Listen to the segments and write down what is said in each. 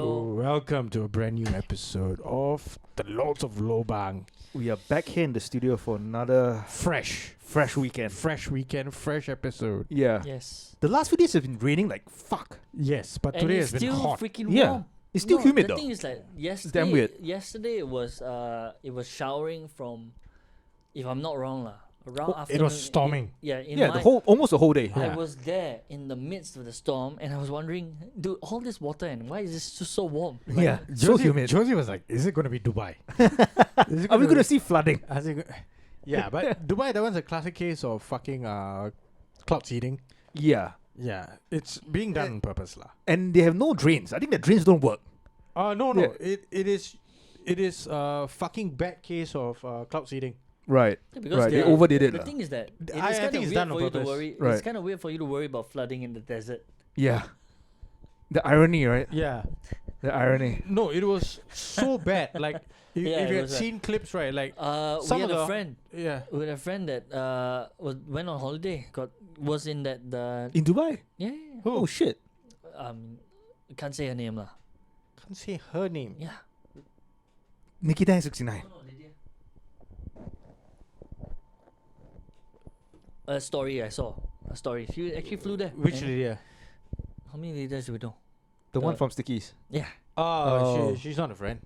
Welcome to a brand new episode of the Lords of Lobang. We are back here in the studio for another Fresh weekend. Fresh episode. Yeah. Yes. The last few days have been raining like fuck. Yes, but And today it's has been still hot. freaking Yeah. warm. It's still humid the though. thing is like damn weird. yesterday it was showering from, if I'm not wrong around afternoon. It was storming. Almost the whole day. Yeah. I was there in the midst of the storm and I was wondering, dude, all this water and why is this just so warm? Like, Yeah. So humid. Josie was like, "Is it going to be Dubai? Are we gonna see flooding? Yeah, but Dubai, that one's a classic case of fucking cloud seeding. Yeah. Yeah, it's being done on purpose, lah. And they have no drains. I think the drains don't work. No. Yeah. It is a fucking bad case of cloud seeding. Right. Yeah, because Right. They overdid it. the lah. thing is that I it's kind think of it's weird done on for you to purpose. worry. Right. It's kind of weird for you to worry about flooding in the desert. Yeah. The irony, right? Yeah. The irony. No, it was so bad. Like, if Yeah, you it had was seen clips, right? Like, We some had of a the- friend. yeah. We had a friend that went on holiday. Was in that the In Dubai? yeah. Oh shit. Can't say her name lah. Can't say her name. Yeah. Nikita 69. A story I saw. A story. She actually flew there. Which And lady? how many leaders do we know? The one from Stickies. Yeah. Oh, she's not a friend.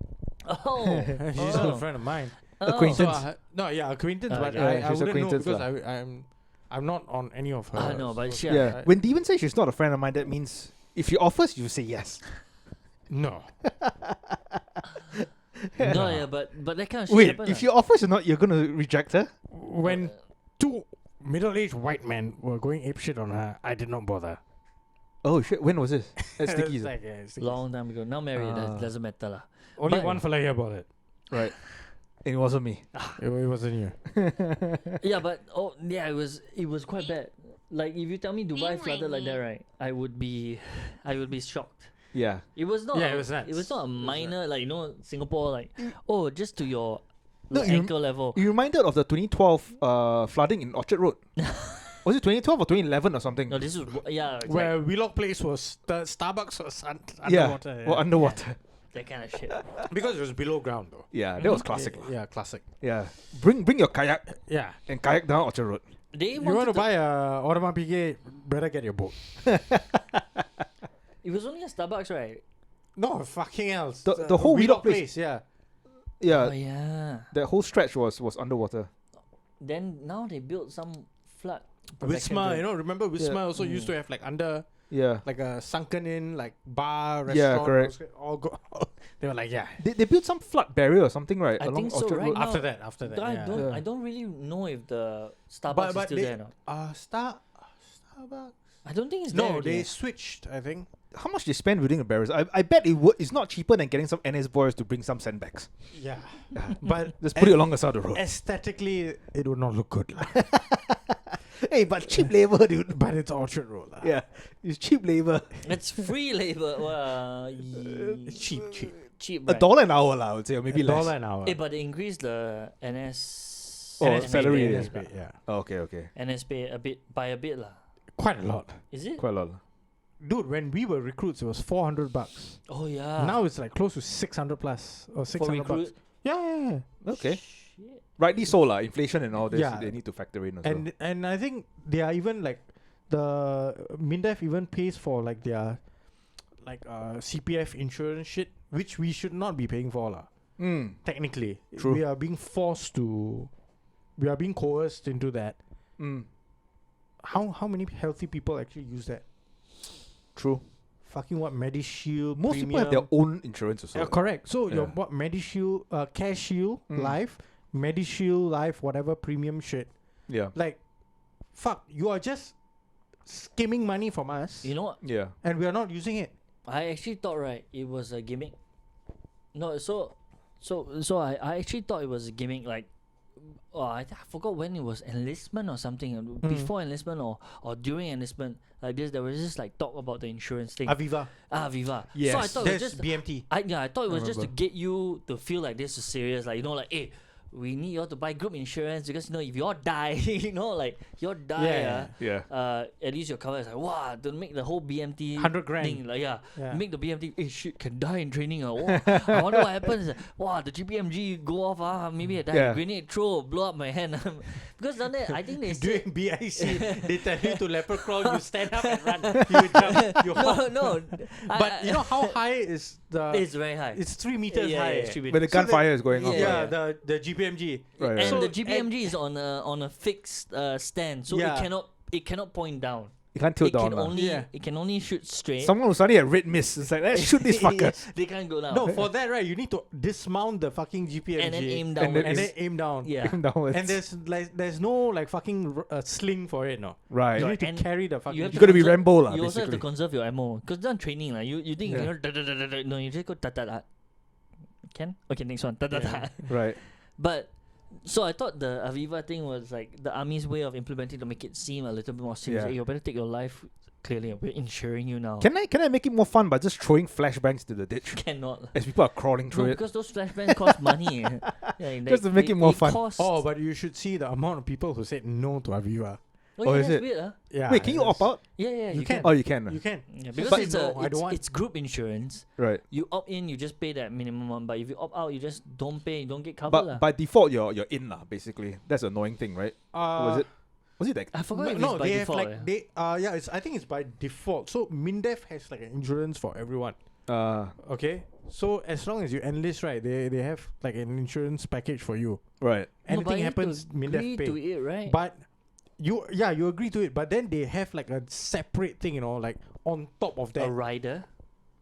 Oh. She's not a friend of mine. Acquaintance. Acquaintance, but Okay. I She's wouldn't know acquaintance because I'm not on any of her. I know, but she- Yeah. When Steven says she's not a friend of mine, that means if she offers, you say yes. No. No, yeah, but that kind of shit Wait, happen, if she offers or not, you're gonna reject her? When two middle-aged white men were going apeshit on her, I did not bother. Oh shit, when was this? At Stickies. It's like, yeah, it's Stickies. long time ago. Now married, Ah. doesn't matter lah. Only but- one fella here bought it. Right. It wasn't me. It wasn't you. Yeah, but it was quite bad. Like if you tell me Dubai flooded like that, right, I would be shocked. Yeah. It was not. Yeah, it was nuts. It was not a It was minor like Singapore like just to your No, you- ankle level. You reminded of the 2012 flooding in Orchard Road. Was it 2012 or 2011 or something? No, this is Where Wheelock Place was, the Starbucks was yeah. underwater. Or underwater. that kind of shit. Because it was below ground, though. Yeah, that was classic. Yeah, classic. Yeah. Bring your kayak Yeah. and kayak down Orchard Road. They You wanted want to buy a Audemars Piguet, better get your boat. It was only a Starbucks, right? No, fucking else. The whole Wheelock Place. Yeah. Yeah. Oh yeah. That whole stretch was underwater. Then now they built some flood. Wisma, remember Wisma Yeah. also used to have like under, Yeah. like a sunken in, like bar, Yeah, restaurant. correct. All go. They were like, yeah. They built some flood barrier or something, right? I along think so, Orchard right Road. now. After that, I yeah. don't. Yeah. I don't really know if the Starbucks But is still they, there now. Starbucks. I don't think it's No, there. they already. switched, I think. How much they spend building the barriers? I bet it's not cheaper than getting some NS boys to bring some sandbags. Yeah. But Just put it along the side of the road. aesthetically, it would not look good. lah. Hey, but cheap labor, dude. But it's Orchard Road. lah. Yeah, it's cheap labor. It's free labor. Cheap. Cheap. A Right? dollar an hour, lah, I would say, or maybe less. $1 an hour. But they increased the NS. Oh, NS salary, pay, yeah. NS pay, yeah. Oh, okay. NS pay a bit by a bit lah. Quite a lot. Is it? Quite a lot. Dude, when we were recruits, it was $400. Oh yeah. Now it's like close to 600 plus or for 600 bucks. recruit. Yeah. Okay. Shit. Rightly so, lah. Inflation and all this, Yeah. they need to factor in as well. And I think they are even like the MINDEF even pays for like their like CPF insurance shit, which we should not be paying for lah. Technically, True. we are being coerced into that. How many healthy people actually use that? True. Fucking what, MediShield? Most people have their own insurance as well. correct. So your Yeah. what, MediShield, CareShield Life, MediShield Life, whatever premium shit. Yeah. Like, fuck, you are just skimming money from us, You know what? Yeah. and we are not using it. I actually thought right it was a gimmick. No, so I actually thought it was a gimmick. Like, I forgot when it was enlistment or something. Before enlistment or during enlistment, like this, there was just like talk about the insurance thing. Aviva. Aviva. Yes. So I thought it was That's just BMT. I thought it was just to remember. get you to feel like this is serious. Like like, hey, we need you all to buy group insurance because if you all die, like you all die, Yeah. Yeah. at least your cover is like, wow, to make the whole BMT 100 grand. thing, like Yeah. make the BMT, shit, can die in training, wow, I wonder what happens, wow, the GPMG go off, maybe I die, Yeah. grenade throw, blow up my hand, because down there, I think they say, Doing BIC, they tell you to leopard crawl, you stand up and run, you jump, you hop. no, But you know how high is the? it's very high. It's 3 meters yeah, high. it's 3 meters. When the So gunfire is going off. Yeah, Yeah. the GPMG. Right, And So- the GPMG is on a fixed stand, so Yeah. it cannot point down. You can't tilt It down. can lah. only Yeah. it can only shoot straight. Someone who suddenly had red mist. It's like, let's shoot this fucker. They can't go down. No, for that, right, you need to dismount the fucking GPMG. and then aim And down. then and then aim down. yeah. Downwards. And there's no like fucking sling for it, no. right. You You need to And carry the fucking. have got to be conserve- Rambo lah, You also have to basically. conserve your ammo because done training you think Yeah. no, you just go ta ta ta. Can okay, next one ta ta ta. Right. But so I thought the Aviva thing was like the army's way of implementing to make it seem a little bit more serious. Yeah. Hey, you better take your life clearly. We're insuring you now. Can I make it more fun by just throwing flashbangs to the ditch Cannot. as people are crawling No, through it? because those flashbangs cost money. Yeah, Just to make it more fun. Costs. Oh, but you should see the amount of people who said no to Aviva. Oh, yeah, is that's it? weird, huh? Yeah. Wait, can you it's- opt out? Yeah, You can. Oh, you can. You can. Yeah, Just because say it's no, I don't want. it's group insurance. Right. You opt in, you just pay that minimum one. But if you opt out, you just don't pay, you don't get covered. But lah. by default, you're in lah. Basically, that's the annoying thing, right? Was it like? I forgot if No, it's by they default. have like they yeah. I think it's by default. So Mindef has like an insurance for everyone. Okay. So as long as you enlist, right, they have like an insurance package for you. Right. No, but Anything you happens, have to agree Mindef to pay. it, right? But you agree to it, but then they have like a separate thing, like on top of a that, rider.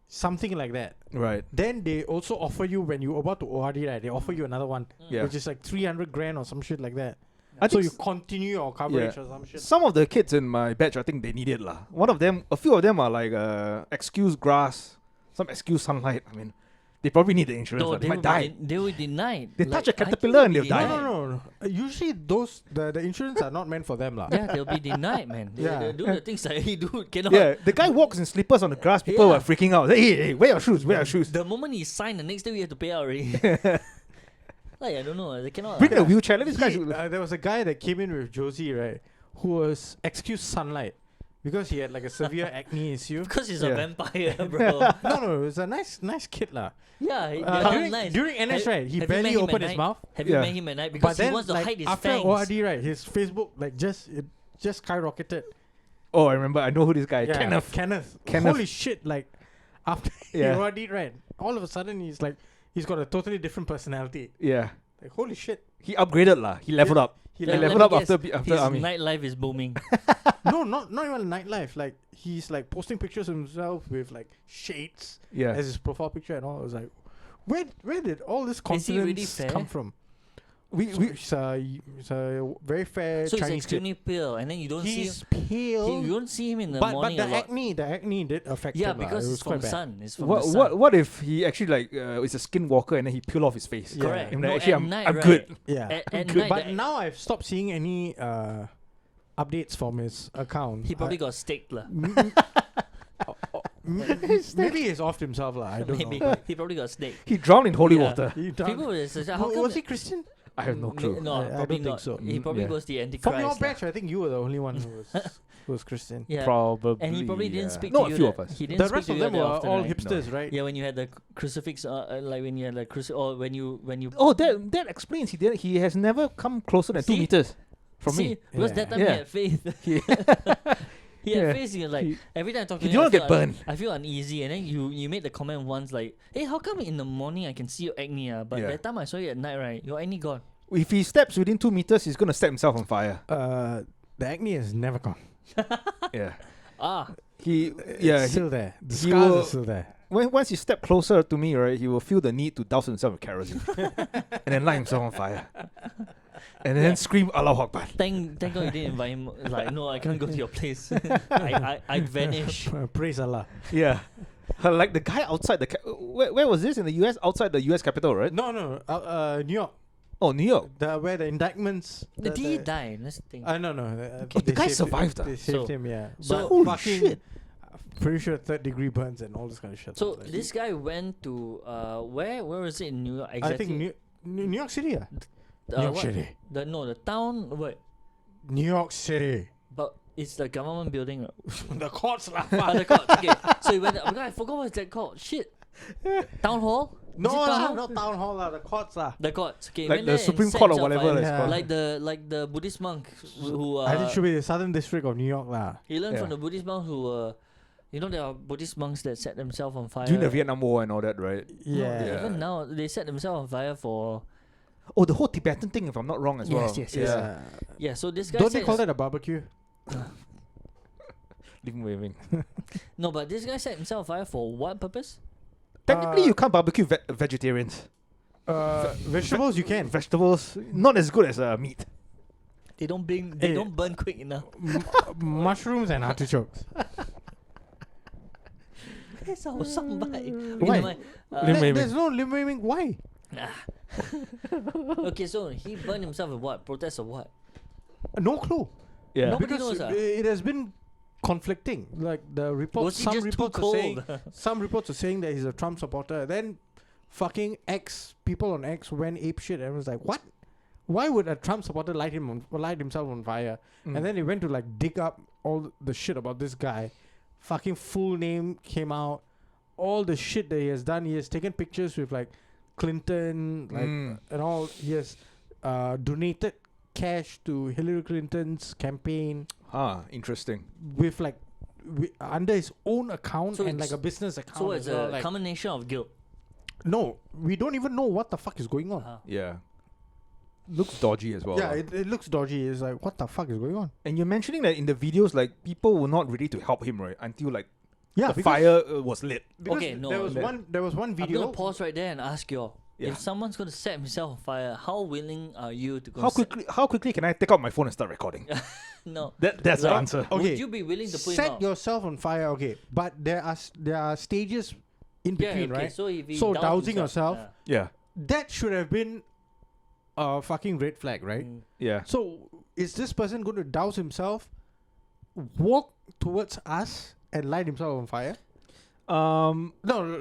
something like that. Right. Then they also offer you when you're about to ORD, right? They offer you another one, Yeah. which is like 300 grand or some shit like that. I So think you continue your coverage or some shit. some of the kids in my batch, I think they need it lah. A few of them are like excuse grass, some excuse sunlight. I mean, they probably need the insurance. No, lah. They might die. They were denied. They Like, touch a I think caterpillar and be they'll die. denied. No. Usually those the insurance are not meant for them, lah. Yeah, they'll be denied, man. They Yeah. do the things that he do cannot. Yeah, the guy walks in slippers on the grass. People Yeah. were freaking out. Hey, wear your shoes. Wear your shoes. The moment he signed, the next day we have to pay out already. Like I don't know, they cannot. Bring the wheelchair. Let this guy. There was a guy that came in with Josie, right, who was excuse sunlight because he had like a severe acne issue. because he's Yeah. a vampire, bro. No, it was a nice kid, lah. Yeah, they're nice. During NS, right, he have you met barely him at opened his night? mouth. Have you Yeah. met him at night? Because But then, he wants to like, hide his after fangs. ORD, right, his Facebook it just skyrocketed. Oh, I remember. I know who this guy. Yeah, Kenneth. Kenneth. Kenneth. Holy shit! Like after Yeah. he ORD, right, all of a sudden he's got a totally different personality. Yeah. Like holy shit! He upgraded lah. He leveled up. He Yeah, Let leveled me up after guess, after his army. nightlife is booming. No, not even nightlife. Like he's like posting pictures of himself with like shades Yeah. as his profile picture and all. I was like, where did all this Is he really confidence fair? come from? We He's a very fair So he's Chinese kid. extremely pale, and then you don't see him. He's pale, You don't see him in the but morning the a lot. acne did affect Yeah, him. lah. because it it's was quite from bad. sun. It's from the sun. what if he actually like is a skinwalker and then he peel off his face? Yeah. Correct. And No, actually, at I'm night, right? good. Yeah, At Good. night, but the- now I've stopped seeing any updates from his account. he probably got staked lah. Maybe he's offed himself lah. I don't Maybe know. he probably got staked. He drowned in holy Yeah. water. He done- People will say, how come was he Christian? I have no clue. No, I probably don't think not. so. He probably Yeah. goes the From Antichrist. your lah. batch, I think you were the only one who was Christian. Yeah. Probably. And he probably didn't speak Not to you. a few that- of us. He didn't The speak rest to of you them that were often, all right? hipsters, right? Yeah, when you had the crucifix, like when you had the crucifix, or when you Oh, that explains he has never come closer than 2 See? meters from see, me. because Yeah. that time Yeah. he had faith. He had Yeah. faith. He was like, He- every time I talk to he him, didn't I get feel burned. I feel uneasy, and then you made the comment once like, "Hey, how come in the morning I can see your acne? But Yeah. that time I saw you at night, right? Your acne gone." If he steps within 2 meters, he's gonna set himself on fire. The acne has never gone. Yeah. Ah, It's still there. The he scars will- are still there. Once he step closer to me, right, he will feel the need to douse himself with kerosene and then light himself on fire, and then scream "Allah Akbar." thank God you didn't invite him. Like, no, I can't go to your place. I vanish. Praise Allah. Yeah. Like the guy outside the where was this in the US? Outside the US Capitol, right? No, New York. Oh, New York. Where the indictments. Did he die? That's the thing. No. Oh, the guy saved survived, They saved So- him, yeah. so- But Holy fucking, shit. Pretty sure 3rd-degree burns and all this kind of shit. So Like, this guy went to where was it in New York exactly? I think New York City, yeah. New York what? City. The town. What? New York City. But it's the government building. Right? The courts lah. The court. Okay. So he went. Because I forgot what's that called. Shit. Town hall. No Is it town lah, hall? not town hall lah. The courts lah. The courts. Okay. Like went the there and Supreme set Court or himself whatever fire. it's called. Like the Buddhist monk who I think it should be the Southern District of New York lah. he learned Yeah. from the Buddhist monk who there are Buddhist monks that set themselves on fire. During the Vietnam War and all that, right? No, Yeah. even now they set themselves on fire for Oh, the whole Tibetan thing, if I'm not wrong, as well. Yes. Yeah. So this guy Don't they set call his- that a barbecue? Leave him waving. No, but this guy set himself on fire for what purpose? Technically, you can't barbecue vegetarians. Vegetables you can. Vegetables, not as good as meat. They don't Hey. don't burn quick enough. Mushrooms and artichokes. That's our soundbite. Why? Never mind. There's no limiting. Why? Okay, so he burned himself with what? Protest of what? No clue. Yeah. Nobody Because knows, it has been conflicting. Like the reports, Was he some just too reports are cold? saying, some reports are saying that he's a Trump supporter. Then, fucking people on X went ape shit and was like, "What? Why would a Trump supporter light himself on fire?" Mm. And then they went to like dig up all the shit about this guy. Fucking full name came out. All the shit that he has done. He has taken pictures with like Clinton, and all. He has donated cash to Hillary Clinton's campaign Interesting. with like under his own account So and it's- like a business account. So as it's well, a like, combination of guilt. no, we don't even know what the fuck is going on. Yeah. Looks dodgy as well. Yeah, it looks dodgy. It's like, what the fuck is going on? And you're mentioning that in the videos, like, people were not ready to help him, right? Until, like, Yeah, the because- fire was lit. because Okay, no, there was that- one I'm video. gonna pause right there and ask you all. Yeah. If someone's gonna set himself on fire, how willing are you to go? How quickly can I take out my phone and start recording? No. That's the Like, answer. Okay, Would you be willing to put him set out? yourself on fire. Okay, but there are stages in between, okay, right? So if he So doused dousing himself, yourself, Yeah. That should have been a fucking red flag, right? Yeah. So is this person going to douse himself, walk towards us, and light himself on fire? No,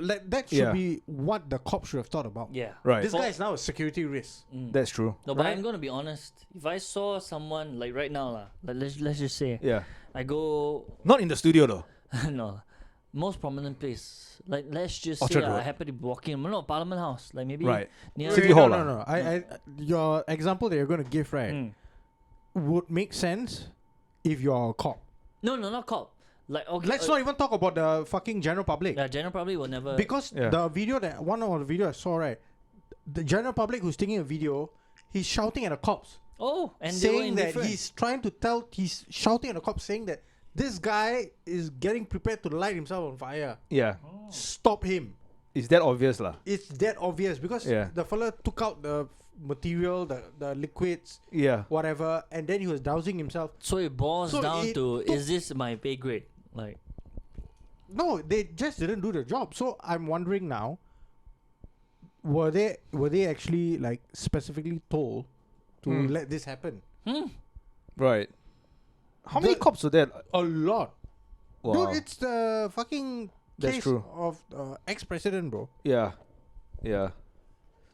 that should Yeah. be what the cop should have thought about. Yeah. Right. This guy is now a security risk. That's true. No, but Right? I'm gonna be honest. If I saw someone like right now, like let's just say, Yeah. I go Not in the studio, though. no, most prominent place. Like let's just Orchard say I Road. happen to be walking, not Parliament House, like maybe Right. near. City Wait, Hall, no. Your example that you're going to give, right, Mm. would make sense if you're a cop. No, not cop. Like okay, Let's not even talk about the fucking general public. Yeah, general probably will never. Because Yeah. the video one of the video I saw, right, the general public who's taking a video, he's shouting at the cops, and they were saying that indifferent. he's shouting at the cops, saying that this guy is getting prepared to light himself on fire. Yeah. Stop him. Is that obvious, lah? It's that obvious because Yeah. the fella took out the material, the liquids, Yeah. whatever, and then he was dousing himself. So it boils So down it to took- is this my pay grade? Like No, they just didn't do the job. So I'm wondering now, were they actually like specifically told to let this happen? Right. How many The- cops were there? A lot. Wow. Dude, it's the fucking That's case true. of ex-president, bro. Yeah. Yeah.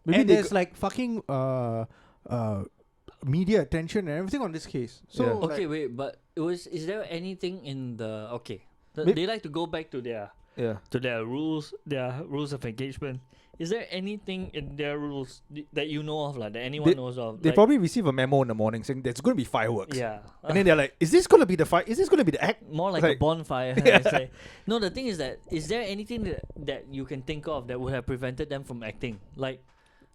And they there's like fucking media attention and everything on this case. So Yeah. like, okay, wait, but is there anything in the May- they like to go back to their rules of engagement. Is there anything in their rules that you know of, like that anyone knows of? They like, probably receive a memo in the morning saying there's going to be fireworks. yeah, And then they're like, is this going to be the fight? Is this going to be the act? more like, like- a bonfire. Yeah. I say. No, the thing is that is there anything that you can think of that would have prevented them from acting? Like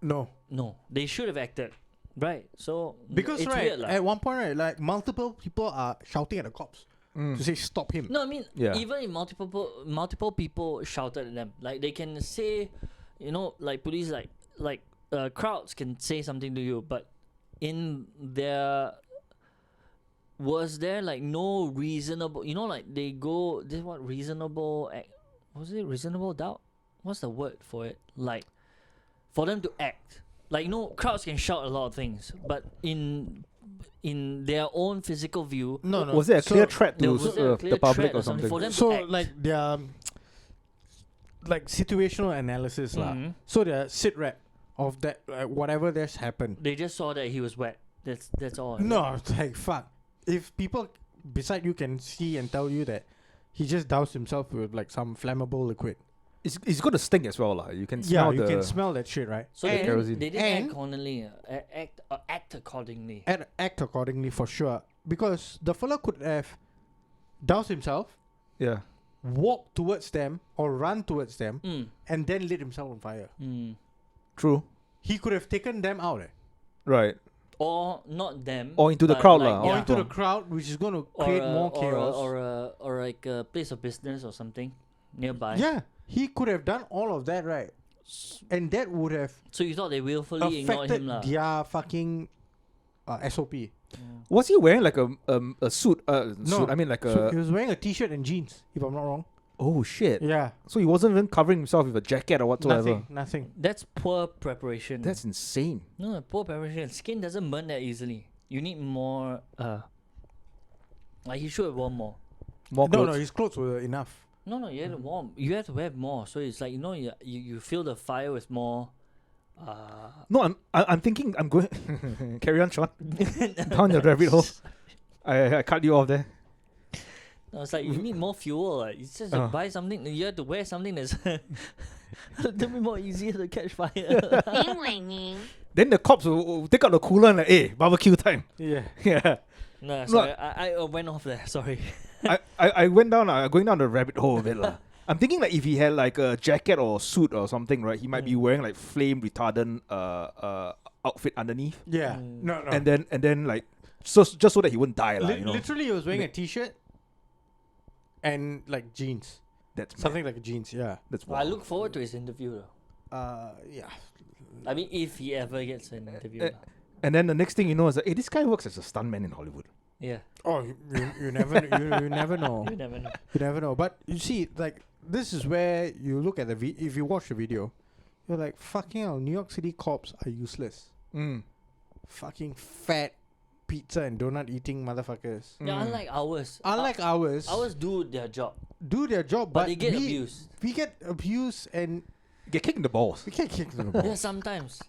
no. no, they should have acted, right? So Because it's right, weird, lah. at one point, right, like multiple people are shouting at the cops to say stop him. No, I mean, Yeah. even if multiple people shouted at them, like they can say, like police, like crowds can say something to you, but was there like no reasonable, like they go, this what reasonable act, was it reasonable doubt? What's the word for it? Like, for them to act, like crowds can shout a lot of things, but in their own physical view, No. Was there a clear threat to was there a clear the public threat or something something? for them So to act? like their like situational analysis lah. Mhm. So their sit rep of that whatever that's happened. They just saw that he was wet. That's all. No, it's like fuck. If people beside you can see and tell you that he just doused himself with like some flammable liquid. It's going to stink as well, lah. You can Yeah, smell you the. can smell that shit, right? So And- kerosene. they didn't and- act accordingly. Act accordingly. And act accordingly for sure. Because the fella could have doused himself, Yeah. walked towards them or run towards them, Mm. and then lit himself on fire. Mm. True. He could have taken them out, Right. Or not them. Or into the but crowd, like, lah. or Yeah. into the crowd, which is going to create more chaos. Or like a place of business or something nearby. Yeah, he could have done all of that, right? And that would have So you thought they willfully ignored affected him, lah? their fucking SOP. Was he wearing like a suit? No, Suit. I mean like So a. he was wearing a t-shirt and jeans, if I'm not wrong. Oh shit. Yeah, So he wasn't even covering himself with a jacket or whatsoever. nothing. That's poor preparation. That's insane. no poor preparation. Skin doesn't burn that easily. You need more. Like he should have worn more. More No, clothes. his clothes were enough. No, you have to warm. You have to wear more. So it's like you feel the fire with more. No, I'm thinking I'm going. Carry on, Sean. Down the rabbit hole. I cut you off there. No, it's like you need more fuel. Like, it's just to buy something. You have to wear something that's a little bit more easier to catch fire. Then the cops will take out the cooler and like, hey, barbecue time. Yeah. Yeah. No, sorry, I went off there. Sorry. I went down, going down the rabbit hole a bit. lah. I'm thinking like if he had like a jacket or suit or something, right, he might be wearing like flame retardant outfit underneath. Yeah. Mm. No. And then like, so just so that he wouldn't die. lah, you know? Literally, he was wearing a t-shirt and like jeans. That's mad. Something like jeans, yeah. That's Well, I look forward to his interview, though. Yeah. I mean, if he ever gets an interview. lah. And then the next thing you know is that, hey, this guy works as a stuntman in Hollywood. Yeah. Oh, you never you never know. You never know. You never know. But you see, like, this is where you look at the if you watch the video, you're like, fucking hell, New York City cops are useless. Fucking fat pizza and donut eating motherfuckers. Yeah, unlike ours. Unlike ours, Ours do their job. do their job, But but they get we, abused. We get abused and Get kicked in the balls. we can't kick them the ball. Yeah, sometimes.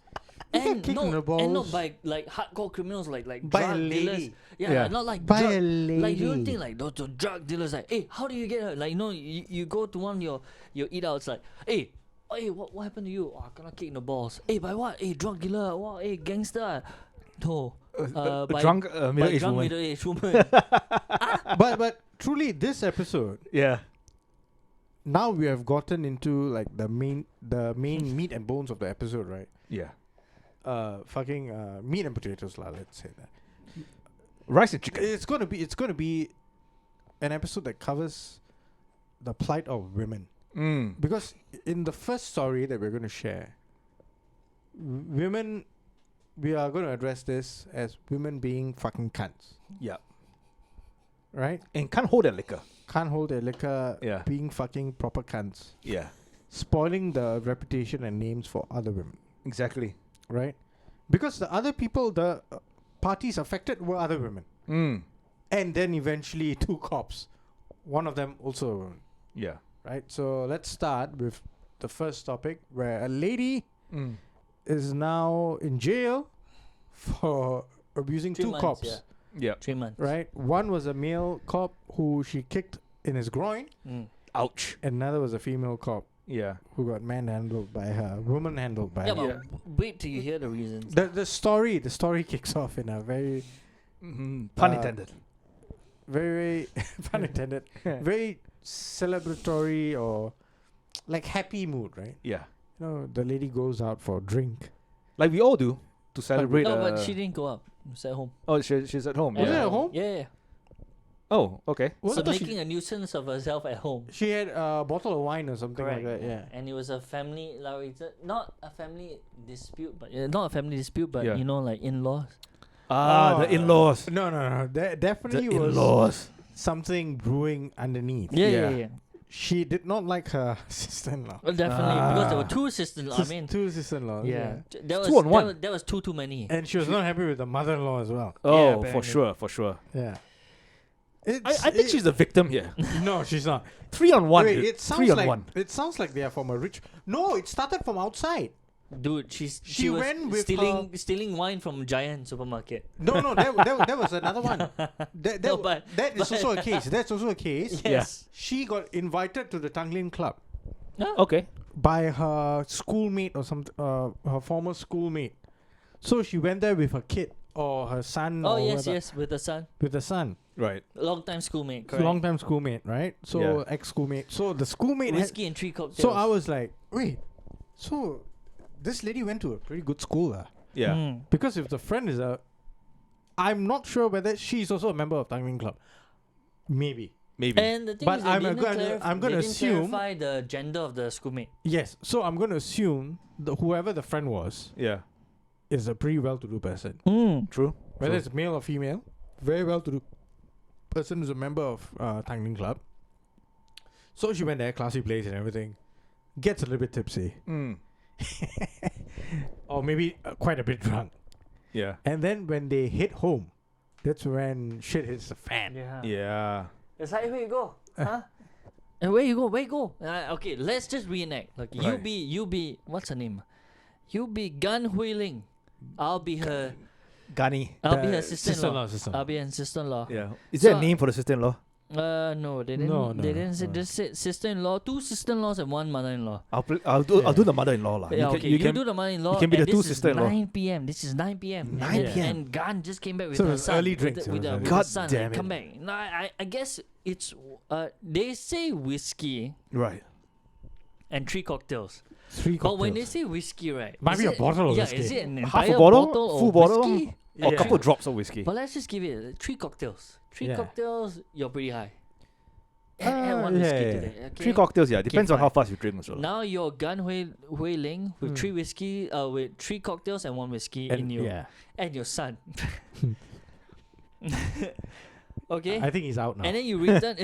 You get And kicked in the and not balls by like hardcore criminals like by a drug dealers. lady. Yeah, Yeah. not like By drug, a like you don't lady. think like those drug dealers like, hey, how do you get her? Like you go to one of your eat outs like, hey, what happened to you? Oh, I gonna kick in the balls. Hey, by what? Hey, drug dealer. Wow, hey, gangster. No. A By drunk by middle-aged drunk woman. middle-aged woman. But truly, this episode, Yeah. now we have gotten into like the main meat and bones of the episode, right? Yeah. Fucking meat and potatoes, lah. Let's say that. Rice and chicken. It's gonna be an episode that covers the plight of women, because in the first story that we're gonna share, women, we are gonna address this as women being fucking cunts, Yeah. right? And can't hold their liquor. Can't hold their liquor, Yeah. being fucking proper cunts, Yeah. spoiling the reputation and names for other women, Exactly. right? Because the other people, the parties affected were other women. And then eventually 2 cops. One of them also a woman, Yeah. right? So let's start with the first topic where a lady is now in jail for abusing 3 2 months, cops, yeah. Yeah. 3 months. right? One was a male cop who she kicked in his groin, Ouch. and another was a female cop Yeah. who got manhandled by her, woman handled by Yeah, her. but wait till you hear the reasons. The story kicks off in a very Pun intended. very pun intended, very celebratory or like happy mood, right? Yeah. You know, the lady goes out for a drink. Like we all do to celebrate. No, but she didn't go out. She was at home. Oh, she's at home. Was Yeah. it at home? Yeah. Oh, okay. Well, I So thought making a nuisance of herself at home. she had a bottle of wine or something Correct. like that. Yeah. And it was a family, like it's not a family dispute, but not a family dispute, but Yeah. you know, like in-laws. The in-laws. No. There definitely The was in-laws. something brewing underneath. Yeah. She did not like her sister-in-law. Well, definitely because there were 2 sisters. I mean, 2 sister-in-laws. yeah, that was 2 on 1. That was too many. And she was not happy with the mother-in-law as well. Oh, apparently. for sure. Yeah. I think she's the victim here. No, she's not. 3 on 1. Wait, dude. it 3 sounds on like 1. it sounds like they are from a rich. No, it started from outside. Dude, she She was went with stealing wine from Giant supermarket. No, that was another one. That No, but is also a case. That's also a case. Yes. She got invited to the Tanglin Club Okay. by her schoolmate or some her former schoolmate. So she went there with her kid or her son. Oh or yes, whatever, yes, with the son, with the son. Right. long time schoolmate, correct? Long time schoolmate, right? So Yeah. ex schoolmate. So the schoolmate. Whiskey and 3 cocktails. So I was like, wait. So this lady went to a pretty good school, Yeah. Mm. because if the friend is I'm not sure whether she's also a member of Tanglin Club. Maybe. Maybe. And the thing But is, they I'm didn't gonna- clarif- I'm gonna they didn't assume- clarify the gender of the schoolmate. Yes. So I'm going to assume that whoever the friend was Yeah. is a pretty well-to-do person. True. Whether True. it's male or female, very well-to-do person who's a member of Tanglin Club. So she went there, classy place and everything. Gets a little bit tipsy. Mm. Or maybe quite a bit drunk. Yeah. And then when they hit home, that's when shit hits the fan. Yeah. Yeah. It's like, where you go? Huh? And where you go? Where you go? Okay, let's just reenact. Like you Right. be what's her name? You be Gan Hui Ling. I'll be her. Gani. I'll be The her sister-in-law. sister-in-law. I'll be her sister-in-law. Yeah. Is there So- a name for the sister-in-law? No, they didn't. No, they no, didn't say. no. Just said sister-in-law, 2 sister-in-laws and 1 mother-in-law. I'll do the mother-in-law lah. Yeah, okay. You do the mother-in-law. you can be and the two this is sister-in-law. 9 p.m. This is 9 p.m. 9 and, p.m. And Gan just came back with So it her was son. early with drinks, the- it With was the early. with God the son. damn Like, it. come back. No, I guess it's. They say whiskey Right. and 3 cocktails. 3 But when they cocktails. say whiskey, right? Might is be a it- bottle of yeah, whiskey. is it an Half a entire bottle? Full of bottle? whiskey? Or a Yeah. couple drops of whiskey. But let's just give it 3 cocktails. 3 Yeah. cocktails, you're pretty high. And 1 yeah, whiskey yeah. today. Okay? 3 cocktails, yeah. Depends on fine. how fast you drink also. Now you're Gan Hui Ling with 3 whiskey, with 3 cocktails and 1 whiskey in you, yeah. and your son. Okay, I think he's out now. and then you return,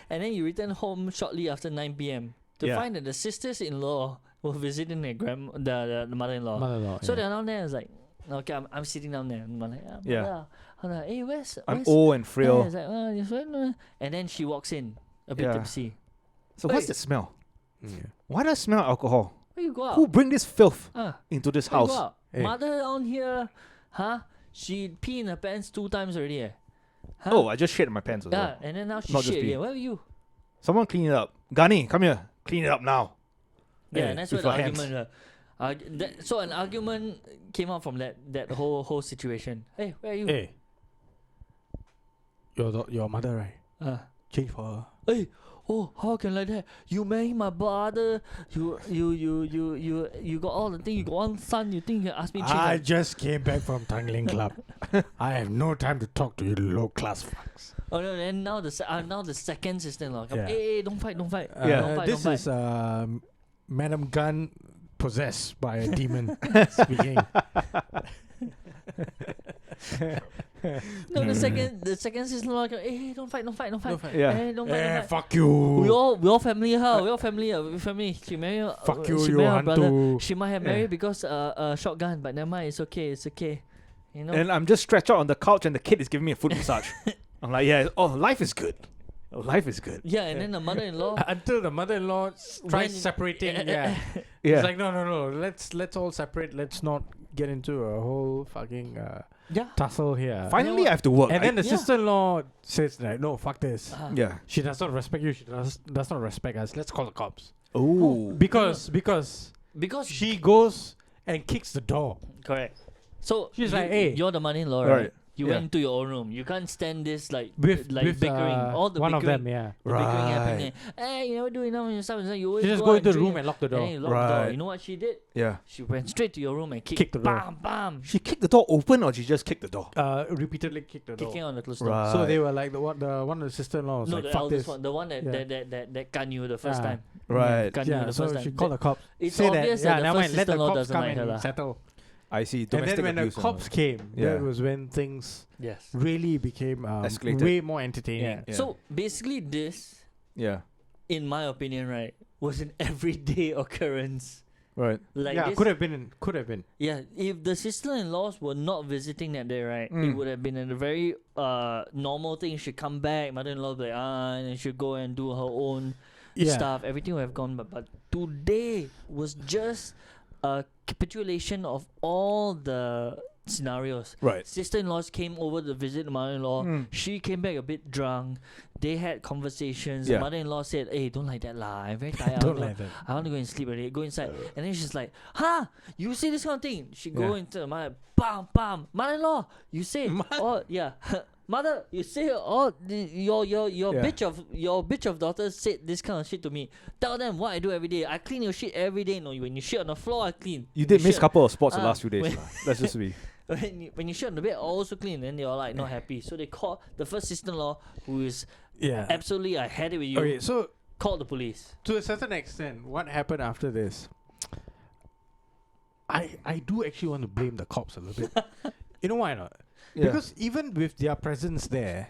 and then you return home shortly after 9 p.m. to Yeah. find that the sisters-in-law were visiting their the mother-in-law. Mother-in-law. So yeah. they're down there. It's like, okay, I'm sitting down there. I'm like, Yeah. I'm like, hey, where's I'm where's old and yeah, frail. it's like, this one, and then she walks in, a bit Yeah. tipsy. So what's Hey. the smell? Yeah. Why does smell alcohol? Where you go out? Who bring this filth Ah, into this where you go house? out? Hey. Mother on here, huh? She pee in her pants 2 times already. Huh? Oh, I just shit in my pants as yeah, well. and then now she Not just shit pee. again. Where were you? Someone clean it up. Gani, come here. Clean it up now. Yeah, Yeah, and that's where with the her hands. argument. So an argument came out from that whole situation. Hey, where are you? Hey. Your mother, right? Change for her. Hey, oh, how can like that? You marry my brother. You got all the thing. You got 1 son. You think you can ask me? I Change? just came back from Tanglin Club. I have no time to talk to you low class fucks. Oh no! And now the second sister-in-law. Come, Yeah. hey, don't fight! Don't fight! Yeah. Don't fight! This Don't is fight! Madam Gun possessed by a demon speaking. No, the second sister-in-law. Come, hey, don't fight! Don't fight! Don't fight! Don't fight. Yeah. Hey, don't fight! Eh, Don't fight! fuck you. We all family her. We all family. She married. Fuck you, she you married her brother. hantu. She might have Yeah. married because shotgun, but never mind. It's okay. It's okay. You know. And I'm just stretched out on the couch and the kid is giving me a foot massage. I'm like, yeah, oh, life is good. Oh, life is good. yeah, and then the mother-in-law. Until the mother-in-law When- tries separating. Yeah. Yeah. It's like no. Let's all separate. Let's not get into a whole fucking Yeah. tussle here. Finally, I have to work. And then the Yeah. sister-in-law says like, no, fuck this. yeah. She does not respect you. She does not respect us. Let's call the cops. Oh. Because Because she goes and kicks the door. correct. So She's you, like, hey. you're the mother-in-law, Right. right? You Yeah. went into your own room. You can't stand this like With bickering. All the one bickering. of them, yeah. The bickering happening. Right. Hey, you never do enough of your stuff. You always She just go go out into the and room drink and lock the and then door. you lock the door. Right. You know what she did? Yeah. She went straight to your room and Kick the door. Bam, bam. She kicked the door open or she just kicked the door? Repeatedly kicked the door. Kicking on the closed door. Right. So they were like the one of the sister-in-law was No, like, the fuck eldest this. one, the one that Yeah. that can you the first Yeah. time. Right. Can you Yeah, the so first time. she called the cops. It's Say obvious that, that yeah, the never first mind. Let the sister-in-law cops doesn't come like her and lah. settle. I see. And Domestic then when the abuse. cops came, Yeah. that was when things Yes. really became Escalated. way more entertaining. Yeah. So basically, this, Yeah. in my opinion, right, was an everyday occurrence. Right. Like Yeah, this, could have been. yeah. If the sister-in-laws were not visiting that day, right, it Mm. would have been a very normal thing. She'd come back, mother-in-law would be like, and then she'd go and do her own Yeah. stuff. Everything would have gone, but today was just a capitulation of all the scenarios. Right. Sister-in-laws came over to visit the mother-in-law. Mm. She came back a bit drunk. They had conversations. Yeah. The mother-in-law said, "Hey, don't like that lah. I'm very tired. Don't like that. I want to go and sleep already. Go inside." And then she's like, "Huh? You say this kind of thing?" She go Yeah. into the mother, bam, bam. Mother-in-law, you say, oh yeah, mother, you say, oh, your Yeah. bitch of daughter said this kind of shit to me. Tell them what I do every day. I clean your shit every day. No, when you shit on the floor, I clean. You did miss a shit- couple of spots the Ah, last few days. when- lah. Let's just be. when you shit on the bed, I also clean. Then they are like not happy. So they call the first sister-in-law, who is Yeah. absolutely, I had it with you. Okay, so Called the police. to a certain extent, what happened after this? I do actually want to blame the cops a little bit. You know why not? Yeah. Because even with their presence there,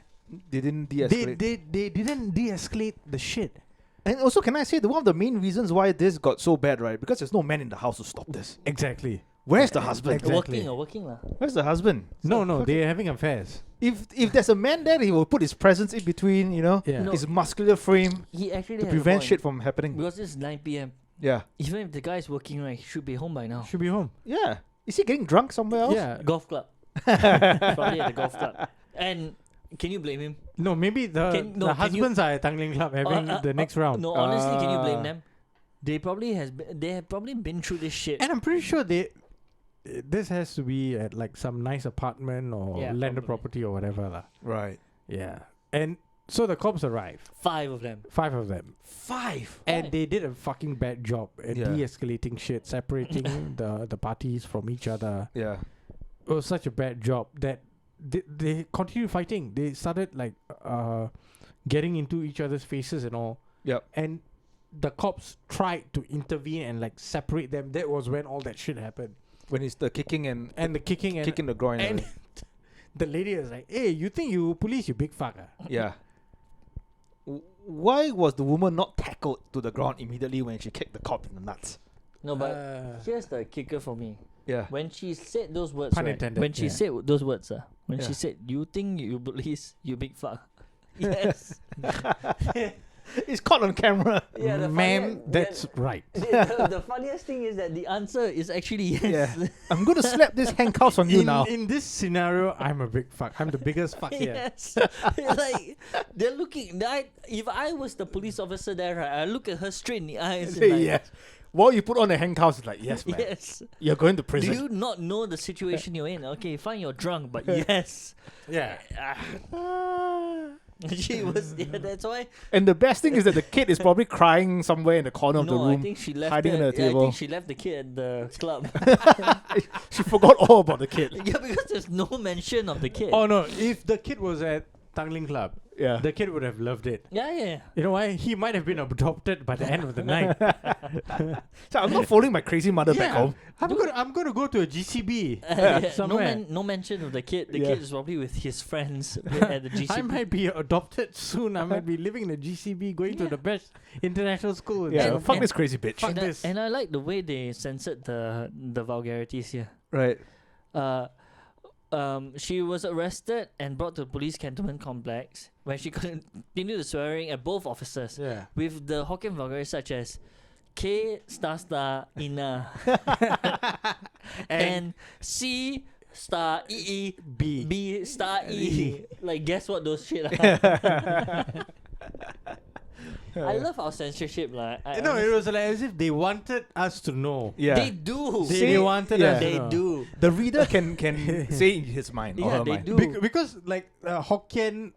they didn't they de-escalate. they didn't de-escalate the shit. And also, can I say that one of the main reasons why this got so bad, right? Because there's no man in the house to stop this. Exactly. Where's the husband? Exactly. Working lah. Where's the husband? No, they're having affairs. If there's a man there, he will put his presence in between, Yeah. No. his muscular frame He actually to had a prevent point. shit from happening. Because it's 9 p.m. Yeah. Even if the guy is working, right, he should be home by now. Should be home. Yeah. Is he getting drunk somewhere else? Yeah. Golf club. Probably at the golf club. And can you blame him? No, maybe the Can you- husbands are at Tangling Club having the next round. No, honestly, can you blame Ah. them? They have probably been through this shit. And I'm pretty sure this has to be at like some nice apartment or Yeah, landed probably. property or whatever lah. Right. Yeah. And so the cops arrived. 5 of them. 5 of them. 5. And they did a fucking bad job at Yeah. de-escalating shit, separating the parties from each other. Yeah. It was such a bad job that they continued fighting. They started like getting into each other's faces and all. Yep. And the cops tried to intervene and like separate them. That was when all that shit happened. When it's the kicking and And the kicking and kicking the groin. and the lady was like, "Hey, you think you police, you big fucker?" yeah. Why was the woman not tackled to the ground immediately when she kicked the cop in the nuts? No, but here's the kicker for me. Yeah. When she said those words, Pun right? intended, When she yeah. said those words, when Yeah. she said, "You think you police, you big fuck." Yes. It's caught on camera. Yeah, the Ma'am, funniest- that's right. the funniest thing is that the answer is actually yes. Yeah. I'm going to slap this handcuffs on you now. In this scenario, I'm a big fuck. I'm the biggest fuck here. Yes. Like they're looking. If I was the police officer there, right, I look at her straight in the eyes. And like, yes. While you put on the handcuffs, it's like, yes, man. Yes. You're going to Do prison. you not know the situation you're in? Okay, fine, you're drunk, but yes. Yeah. She was. Yeah, that's why. And the best thing is that the kid is probably crying somewhere in the corner of the No, room. I think she left. hiding it- under the I table. think she left the kid at the club. She forgot all about the kid. Yeah, because there's no mention of the kid. Oh no! If the kid was at Tangling Club, Yeah. the kid would have loved it. Yeah. You know why? He might have been adopted by the end of the night. So I'm not following my crazy mother back Yeah. home. I'm gonna go to a GCB No, somewhere. no mention of the kid. The Yeah. kid is probably with his friends at the GCP. I might be adopted soon. I might be living in a GCB, going to Yeah. the best international school. Yeah, And- fuck and- this crazy bitch. Fuck and, this. and I like the way they censored the vulgarities here. Right. She was arrested and brought to the police cantonment complex when she continued the swearing at both officers Yeah. with the Hokkien vulgarities such as K star ina and C star E B. B star E. Like guess what those shit are. I love our censorship like. No, it was like as if they wanted us to know. Yeah. They do. They wanted yeah. us to They know. do. The reader can say in his mind or Yeah, her they mind. do. Because like Hokkien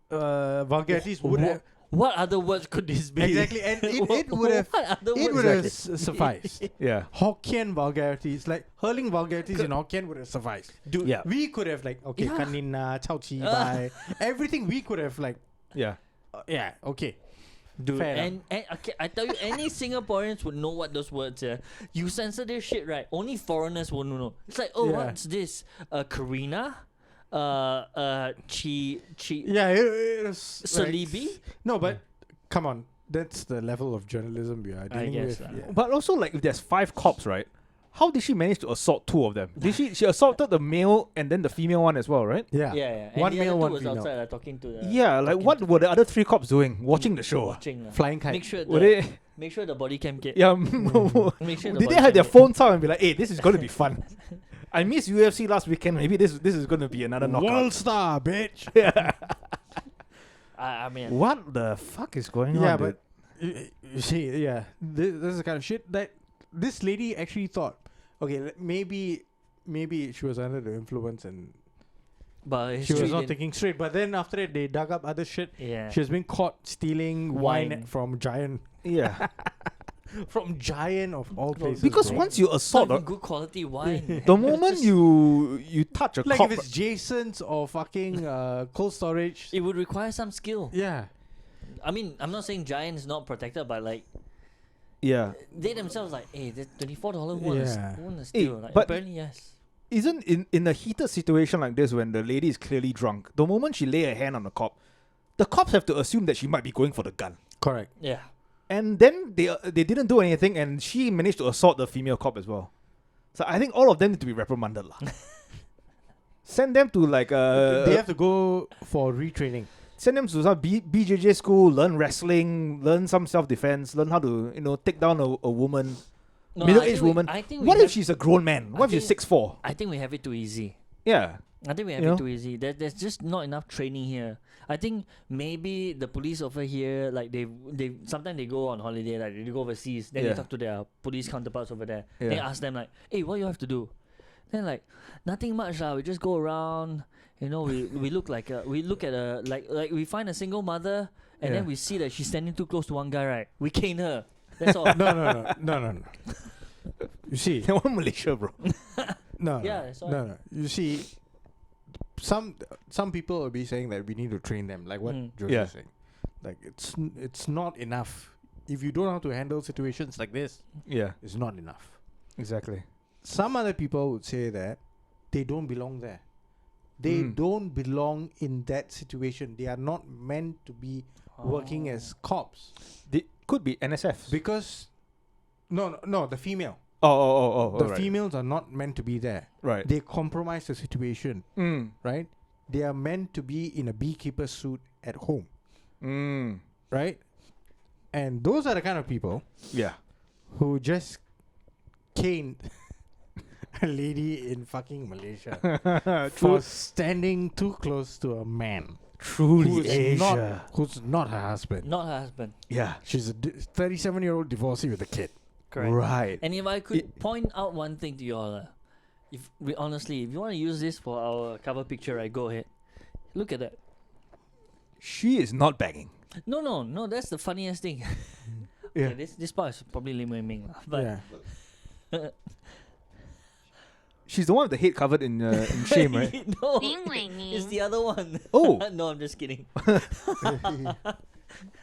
vulgarities would have What other words could this be? exactly, and it would have What other it words? would have sufficed. Yeah. Hokkien vulgarities, like hurling vulgarities in Hokkien would have sufficed. Dude, Yeah. We could have like okay, Yeah. kanina, chao chi bai, everything we could have like Yeah. yeah, okay. Dude, Fair and okay, I tell you, any Singaporeans would know what those words are. You censor this shit, right? Only foreigners will know. It's like, oh, Yeah. what's this? Karina? Chi. Yeah, it was like- Salibi? No, but come on, that's the level of journalism we are dealing guess, with. yeah. Yeah. But also, like, if there's 5 cops, right? How did she manage to assault two of them? Did she assaulted the male and then the female one as well, right? Yeah. Yeah. And One the male, other one two was female. outside talking to the. Yeah, like talking what to were the other three cops doing? Watching the show. Watching. Flying kite. Make sure Were the they? make sure the body cam get. Yeah. Make sure the Did body they have cam their get- phones out and be like, "Hey, this is going to be fun"? I missed UFC last weekend. Maybe this is going to be another knockout. World star, bitch. Yeah. I mean. What the fuck is going on? Yeah, dude? but you see, yeah, this is the kind of shit that this lady actually thought. Okay, maybe she was under the influence and But she history was not didn't- thinking straight. But then after that, they dug up other shit. Yeah. She has been caught stealing wine Wine. from Giant, yeah, from Giant of all places. because bro. once you Not assault, even good quality wine. the moment Just- you touch a like cop, if it's Jason's or fucking cold storage, it would require some skill. yeah. I mean, I'm not saying Giant is not protected, but like yeah, they themselves like, hey, the $24 one is Yeah. steal. Like, but- apparently yes. isn't in a heated situation like this when the lady is clearly drunk, the moment she lay a hand on the cops have to assume that she might be going for the gun. Correct. Yeah. And then they didn't do anything, and she managed to assault the female cop as well. So I think all of them need to be reprimanded, lah. Send them to like They have to go for retraining. send them to some BJJ school, learn wrestling, learn some self-defense, learn how to take down a woman, No, middle-aged woman. I think What if she's a grown man? What if she's think- 6'4"? I think we have it too easy. Yeah, I think we have You it know? too easy. There's just not enough training here. I think maybe the police over here, like they sometimes they go on holiday, like they go overseas, then Yeah. they talk to their police counterparts over there. Yeah. They ask them like, hey, what you have to do? Then like nothing much lah. We just go around. We look we look at a like we find a single mother and then Yeah. we see that she's standing too close to one guy, right? We cane her. That's all. No. You see, they want Malaysia, bro. no. Yeah, that's why. No. You see, some people will be saying that we need to train them, like what Mm. Joseph Yeah. is saying. Like it's not enough. If you don't know how to handle situations like this, Yeah, it's not enough. exactly. Some other people would say that they don't belong there. They Mm. don't belong in that situation. They are not meant to be working as cops They could be NSF. because no, the female. Oh, The right. females are not meant to be there. Right. They compromise the situation, Mm. right? They are meant to be in a beekeeper suit at home, Mm. right? And those are the kind of people Yeah. who just caned a lady in fucking Malaysia for standing too close to a man Truly Asia. who's not her husband. Not her husband. Yeah. She's a 37-year-old divorcee with a kid. Correct. Right. And if I could point out one thing to you all, if you want to use this for our cover picture, right, go ahead. Look at that. She is not begging. No, that's the funniest thing. Yeah. Okay, this part is probably Lim Wei Ming, lah, but Yeah. She's the one with the head covered in shame, right? no, Ling Wei it's Ming. the other one. Oh. No, I'm just kidding.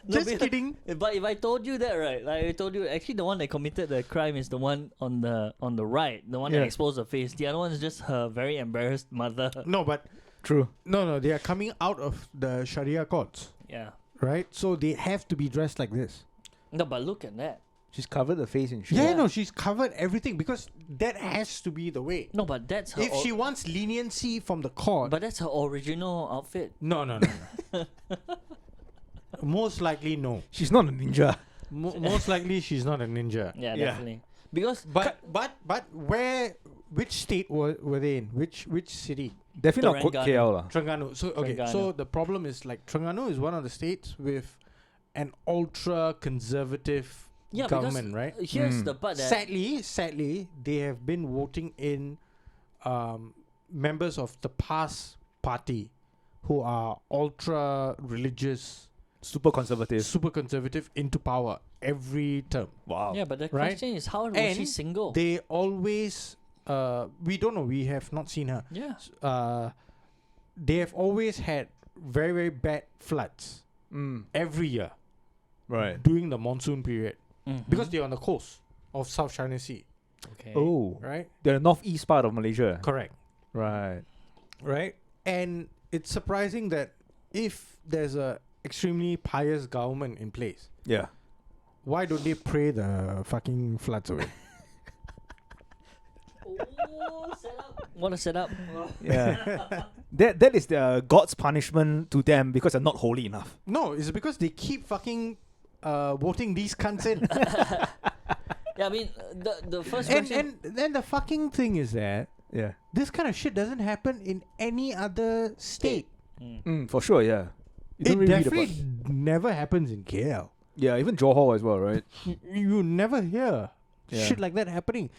Just but- kidding. But if I told you that, right, like I told you, actually the one that committed the crime is the one on the right, the one Yeah. that exposed her face. The other one is just her very embarrassed mother. No, but True. no, they are coming out of the Sharia courts, Yeah. right? So they have to be dressed like this. No, but look at that. She's covered the face in shame. Yeah, Yeah. no, she's covered everything because that has to be the way. No, but that's her. If she wants leniency from the court, But that's her original outfit. no. Most likely, no. She's not a ninja. Most likely, she's not a ninja. Yeah, Yeah. definitely. Because But which state were they in? Which city? Definitely not Terengganu. KL lah. Terengganu. So okay, so Terengganu. the problem is like Terengganu is one of the states with an ultra conservative yeah, government, right? because here's Mm. the part that Sadly, they have been voting in members of the PAS party who are ultra religious, Super conservative. super conservative into power every term. Wow. yeah, but the Right? question is how was And she single? They always, we don't know, we have not seen her. Yeah. They have always had very, very bad floods Mm. every year Right. during the monsoon period Mhm. because they're on the coast of South China Sea, okay. Oh. right? They're the northeast part of Malaysia. Correct. Right. Right? And it's surprising that if there's a extremely pious government in place, Yeah. why don't they pray the fucking floods away? What a setup. Yeah. that is the God's punishment to them because they're not holy enough. No, it's because they keep fucking voting these cunts in. Yeah, I mean, the first and question. and then the fucking thing is that Yeah. this kind of shit doesn't happen in any other state. For sure, yeah. You It don't really read about- definitely never happens in KL. Yeah, even Johor as well, right? You never hear Yeah. shit like that happening.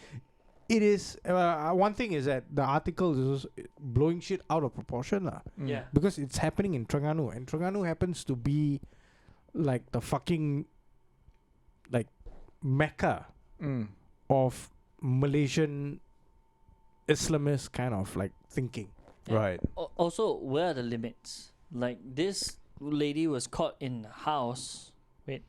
It is one thing is that the article is blowing shit out of proportion, lah. Yeah. Because it's happening in Terengganu, and Terengganu happens to be like the fucking like mecca of Malaysian Islamist kind of like thinking. Yeah. Right. Also, where are the limits? Like, this lady was caught in a house. Wait.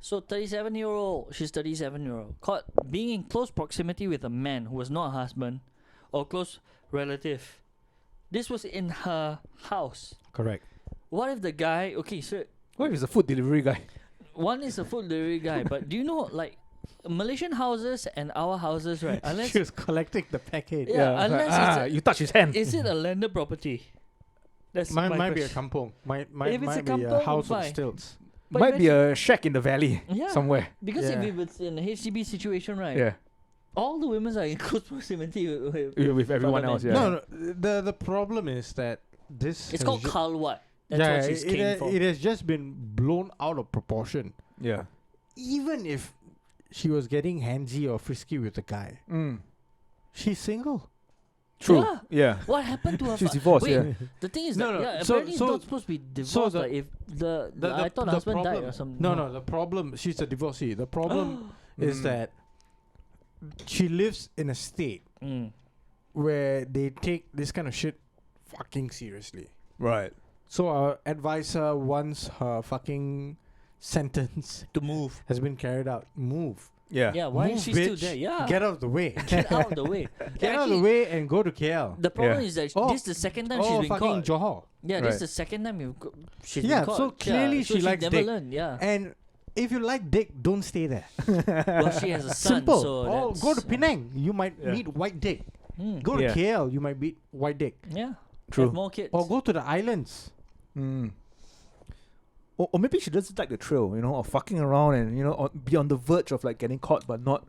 So, 37-year-old, she's 37-year-old, caught being in close proximity with a man who was not her husband or close relative. This was in her house. Correct. What if the guy, okay, so What if he's a food delivery guy? one is a food delivery guy, but do you know, like, Malaysian houses and our houses, right? Unless, She was collecting the package. yeah, unless you touch his hand. is it a landed property? That's Might my be a question. kampong. Might If it's a be a kampong, house of fine. stilts. But Might be imagine- a shack in the valley Yeah. somewhere. Because Yeah. if it's in a HDB situation, right? Yeah. All the women are in close proximity with With everyone other else, men. yeah. No, the problem is that this It's has called ju- Khalwat. That's yeah, what she's it, came for. it has just been blown out of proportion. Yeah. Even if she was getting handsy or frisky with the guy, she's single. True. Yeah. Yeah. What happened to her? She's divorced, Wait, yeah. the thing is No, that no, yeah, so- apparently it's so- not supposed to be divorced. the- like if the I thought the the husband died problem- or something. No, the problem, she's a divorcee. The problem is Mm. that she lives in a state Mm. where they take this kind of shit fucking seriously. Right. So our advisor, once her fucking sentence To move. has been carried out, move. Yeah. Yeah, why Move, is she still bitch. there? Yeah. Get out of the way. Get out of the way. Get out of the Actually, way and go to KL. The problem Yeah. is that Oh, this is the second time she's Oh, been fucking caught. Johor. Yeah, this Right. is the second time she's Yeah, been caught. so clearly so she likes never dick. learned. Yeah. And if you like dick, don't stay there. Well, she has a son. Simple. So Oh, go to that's- Penang. You might Yeah. meet white dick. Mm. Go to Yeah. KL. You might meet white dick. Yeah. True. Have more kids. Or go to the islands. Or maybe she doesn't like the thrill, or fucking around and or be on the verge of like getting caught, but not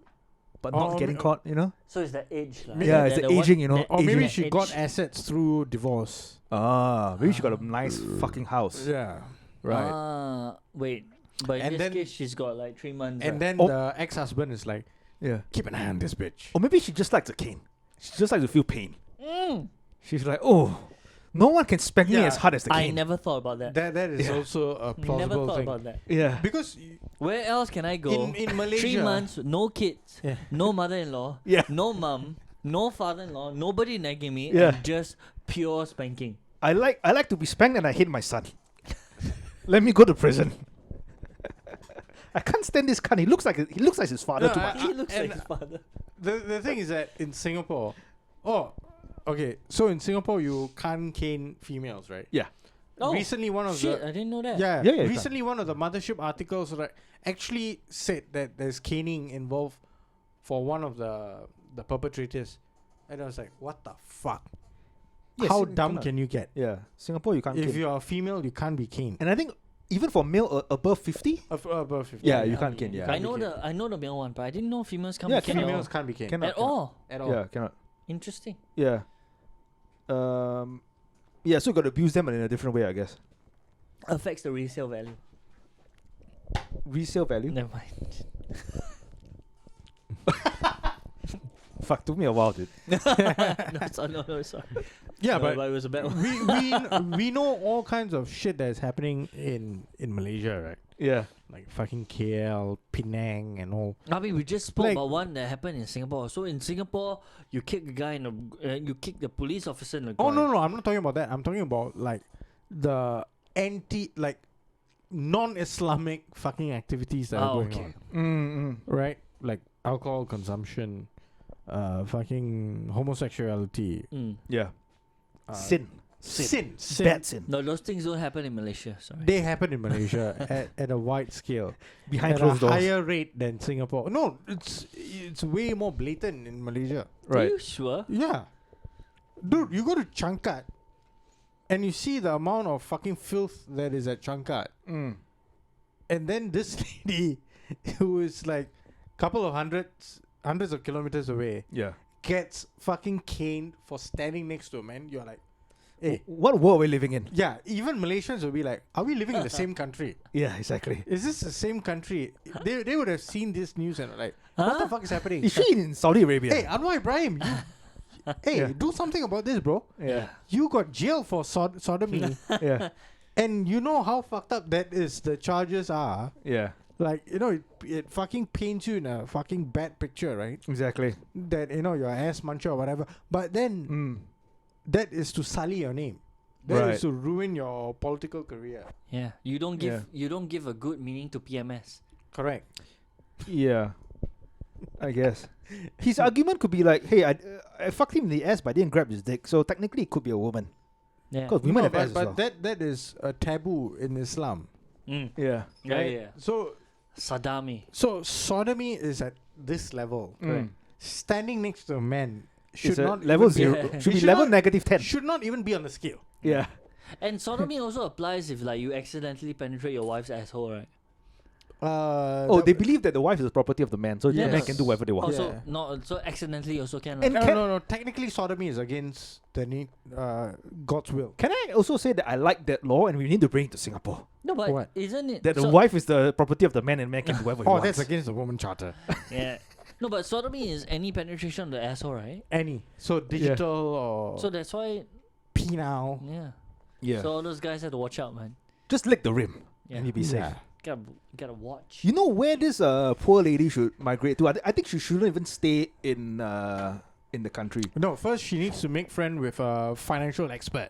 Or getting ma- caught. So it's the age. Like, Yeah, it's the aging, Or maybe Aging. she got assets through divorce. Maybe she got a nice fucking house. Yeah. Right. Wait. But in And this then- case, she's got like 3 months. And right? then Oh. the ex-husband is like, Yeah. keep an eye on this bitch. Or maybe she just likes the cane. She just likes to feel pain. Mm. She's like, oh, no one can spank me Yeah, as hard as the I cane. never thought about that. That is Yeah. also a Never plausible thought thing. about that. Yeah. Because Where else can I go? in Malaysia, 3 months, no kids, Yeah. no mother-in-law, Yeah. no mum, no father-in-law, nobody nagging me, Yeah. and just pure spanking. I like to be spanked and I hate my son. Let me go to prison. I can't stand this cunt. He looks like his father No, too I- much. He looks like and his father. the thing is that in Singapore, okay, so in Singapore you can't cane females, right? Yeah. Oh, Recently, one of shit, the I didn't know that. yeah, Yeah, you recently one of the mothership articles actually said that there's caning involved for one of the perpetrators, and I was like, what the fuck? Yes, How you dumb cannot. can you get? Yeah, Singapore you can't. If cane. you're a female, you can't be caned. And I think even for male above 50, Above 50. Yeah, you can't cane, yeah. I know the male one, but I didn't know females can't Yeah, be caned females can't be caned Cannot. at all. at all. yeah, cannot. Interesting. Yeah. Yeah, so you got to abuse them in a different way, I guess. Affects the resale value. Resale value. Never mind. Fuck, took me a while, dude. no, sorry. Yeah, No, but it was a bad one. we know all kinds of shit that is happening in Malaysia, right? Yeah. Like fucking KL, Penang, and all. I mean, we just spoke Like- about one that happened in Singapore. So in Singapore, you kick a guy in the, you kick the police officer in the Oh groin. no, I'm not talking about that. I'm talking about like the non-Islamic fucking activities that are going okay. on, right? Like alcohol consumption, fucking homosexuality, Mm. Yeah. uh, Sin. sin. Bad sin. No, those things don't happen in Malaysia. Sorry. They happen in Malaysia at a wide scale, Behind at closed a doors. higher rate than Singapore. No, it's way more blatant in Malaysia. Are Right. you sure? Yeah, Dude, you go to Changkat and you see the amount of fucking filth that is at Changkat. Mm. And then this lady who is like couple of hundreds of kilometers away Yeah. gets fucking caned for standing next to a man. You're like, hey. What world are we living in? Yeah, even Malaysians will be like, are we living in the same country? Yeah, exactly. Is this the same country? They would have seen this news and like, what the Huh? fuck is happening? Is she in Saudi Arabia? Hey, Anwar Ibrahim, hey, Yeah. do something about this, bro. Yeah. You got jail for sodomy. Yeah. And you know how fucked up that is, the charges are. Yeah. Like, it fucking paints you in a fucking bad picture, right? Exactly. That, your ass muncher or whatever. But then, Mm. that is to sully your name. That Right. is to ruin your political career. Yeah. You don't give a good meaning to PMS. Correct. Yeah. I guess. His argument could be like, hey, I fucked him in the ass but I didn't grab his dick. So technically it could be a woman. Yeah. Because women have ass but as well. that is a taboo in Islam. Mm. Yeah. Yeah, Right? yeah. So sodomy is at this level. Mm. Standing next to a man should It's a not level even zero. Yeah. Should be It should level not- -10. should not even be on the scale. Yeah. And sodomy also applies if like you accidentally penetrate your wife's asshole, right? Oh, they believe that the wife is the property of the man, so the man Yes. can do whatever they want. Also, Yeah. no, so accidentally also can. And like- can- No. Technically, sodomy is against the God's will. Can I also say that I like that law and we need to bring it to Singapore? no, but What? isn't it That the so- wife is the property of the man and man can do whatever he Oh, wants. that's against the woman charter. Yeah. No, but sodomy is any penetration of the asshole, right? Any. So digital or So that's why, penile. yeah. Yeah. So all those guys have to watch out, man. Just lick the rim Yeah. and you'll be safe. Yeah. Gotta watch. You know where this poor lady should migrate to? I think she shouldn't even stay in the country. No, first she needs to make friend with a financial expert.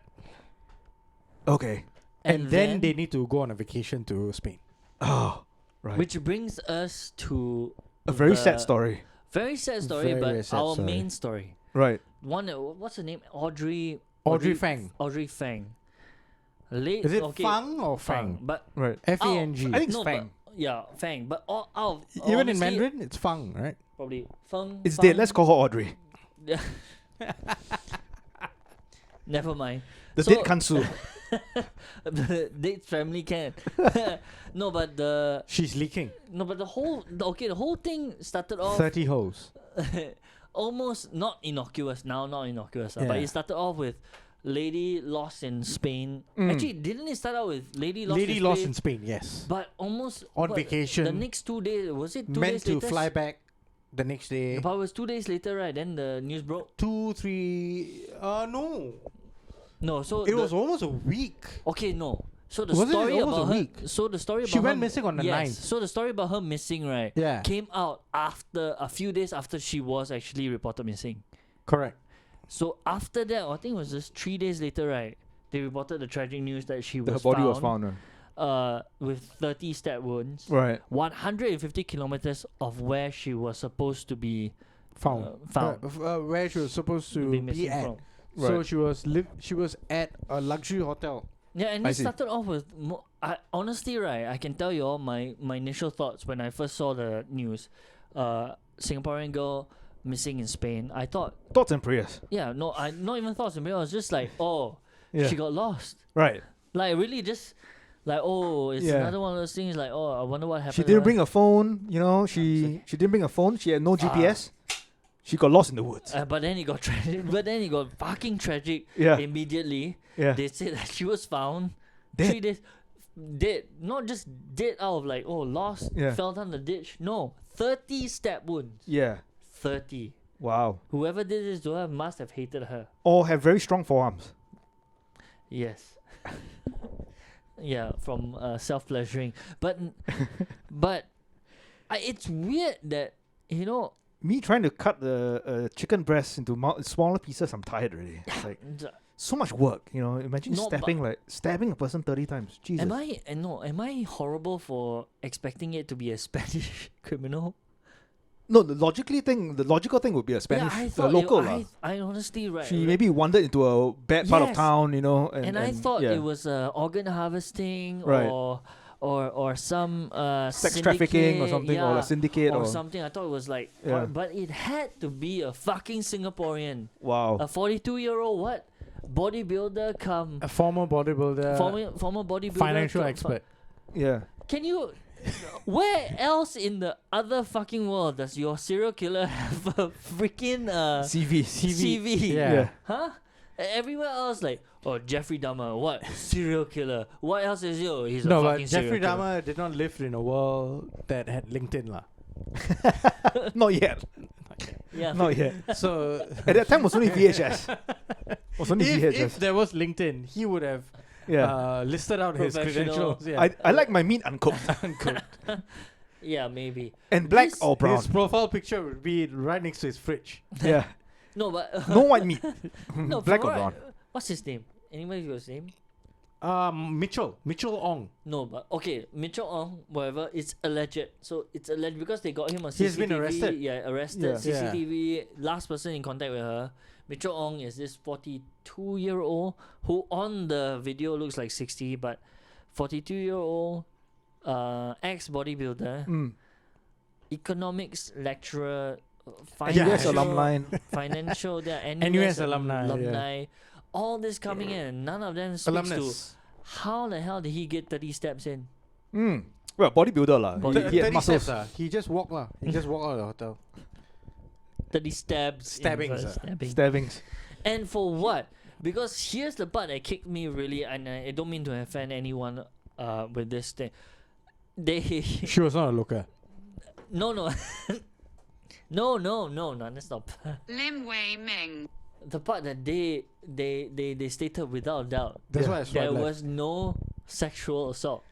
Okay. And then they need to go on a vacation to Spain. Oh, right. which brings us to A very the- sad story. Very sad story, Very, but very sad our story. main story. Right. One, what's her name? Audrey Fang. Audrey Fang. Late. Is it okay, Fang or Fang? But Right. F-A-N-G. I think it's no, Fang. but- yeah, Fang. But all out. Even in honestly, Mandarin, it's Fang, right? probably Feng. It's Fang. dead. Let's call her Audrey. Never mind. The So- dead can't sue. The Date's family can. No, but the She's leaking. the whole thing started off 30 hoes. almost not innocuous. Now not innocuous, but Yeah. it started off with lady lost in Spain. Mm. Actually, didn't it start out with lady lost Lady in lost Spain? in Spain, yes. But almost On but vacation. The next 2 days, was it 2 Meant days to later? fly back the next day. But it was 2 days later, right? Then the news broke. 2, 3. No. No, so It the- was almost a week. okay. No, so the Wasn't it story almost a about her. week? So the story about She her went missing on the yes, 9th. So the story about her missing, right? Yeah. Came out after a few days after she was actually reported missing. Correct. So after that, I think it was just 3 days later, right? They reported the tragic news that she Her was body found, was found. with 30 stab wounds, Right. 150 kilometers of where she was supposed to be Found. found. Where she was supposed to be be missing at. from. So Right. she was at a luxury hotel. Yeah, and I it see. started off with honestly, right? I can tell you all my initial thoughts when I first saw the news. Singaporean girl missing in Spain. I thought, Thoughts and prayers. yeah, no, I not even thoughts. I was just like, oh, Yeah. she got lost. Right. Like really, just like, oh, it's Yeah. another one of those things. Like, oh, I wonder what happened. She to didn't her. bring a phone. You know, she didn't bring a phone. She had no GPS. She got lost in the woods. But then it got tragic. But then it got fucking tragic. Yeah. Immediately, Yeah. they said that she was found Dead. 3 days. Dead, not just dead out of like, oh, lost, Yeah. fell down the ditch. No, 30 stab wounds. Yeah. 30. Wow. Whoever did this to her must have hated her. All have very strong forearms. Yes. Yeah, from self-pleasuring. But it's weird that, you know, Me trying to cut the chicken breast into smaller pieces, I'm tired already. It's like so much work, you know. Imagine No, but- stabbing a person 30 times. Jesus. am I horrible for expecting it to be a Spanish criminal? No, the logical thing would be a Spanish, yeah, I the thought local lah. I honestly She maybe wandered into a bad part of Yes. town, you know. and I thought yeah. it was organ harvesting Right. or some Sex trafficking or syndicate, something, or yeah, a syndicate, or or something. I thought it was like, Yeah. but it had to be a fucking Singaporean, wow. a 42-year-old what bodybuilder come A former bodybuilder, former bodybuilder, financial co- expert. Yeah. Can you? Where else in the other fucking world does your serial killer have a freaking CV. CV? Yeah. Huh? Everywhere else, like, oh, Jeffrey Dahmer, what? Serial killer. What else is you? He's a No, but fucking serial Jeffrey killer. Dahmer did not live in a world that had LinkedIn lah. Not yet. Yeah. Not yet. So At that time was only VHS. Was only if VHS. there was LinkedIn, he would have Yeah. listed out his Professional. credentials. Yeah. I like my meat uncooked. Uncooked. Yeah, maybe. And black This- or brown. His profile picture would be right next to his fridge. Yeah. No, but No white meat. no, Black from or what- brown. What's his name? Anybody got his name? Mitchell Ong. No, but okay, Mitchell Ong, whatever, it's alleged. So it's alleged because they got him on CCTV. He's been arrested. Yeah, arrested. Yeah. CCTV. Last person in contact with her. Mitchell Ong is this 42-year-old who on the video looks like 60, but 42-year-old ex-bodybuilder, Mm. economics lecturer, NUS alumni. financial, they're NUS alumni, yeah. alumni. All this coming in, none of them speaks to Alumnus. how the hell did he get 30 steps in? Mm. Well, bodybuilder lah. Body- He had 30 muscles. steps. He just walked lah. He just walked out of the hotel. 30 stabs. Stabbings, Stabbing. Stabbings. And for what? Because here's the part that kicked me really, and I don't mean to offend anyone with this thing. They She was not a looker. no that's not Lim Wei Ming. the part that they stated without a doubt That's Yeah. why I there swiped left. was no sexual assault.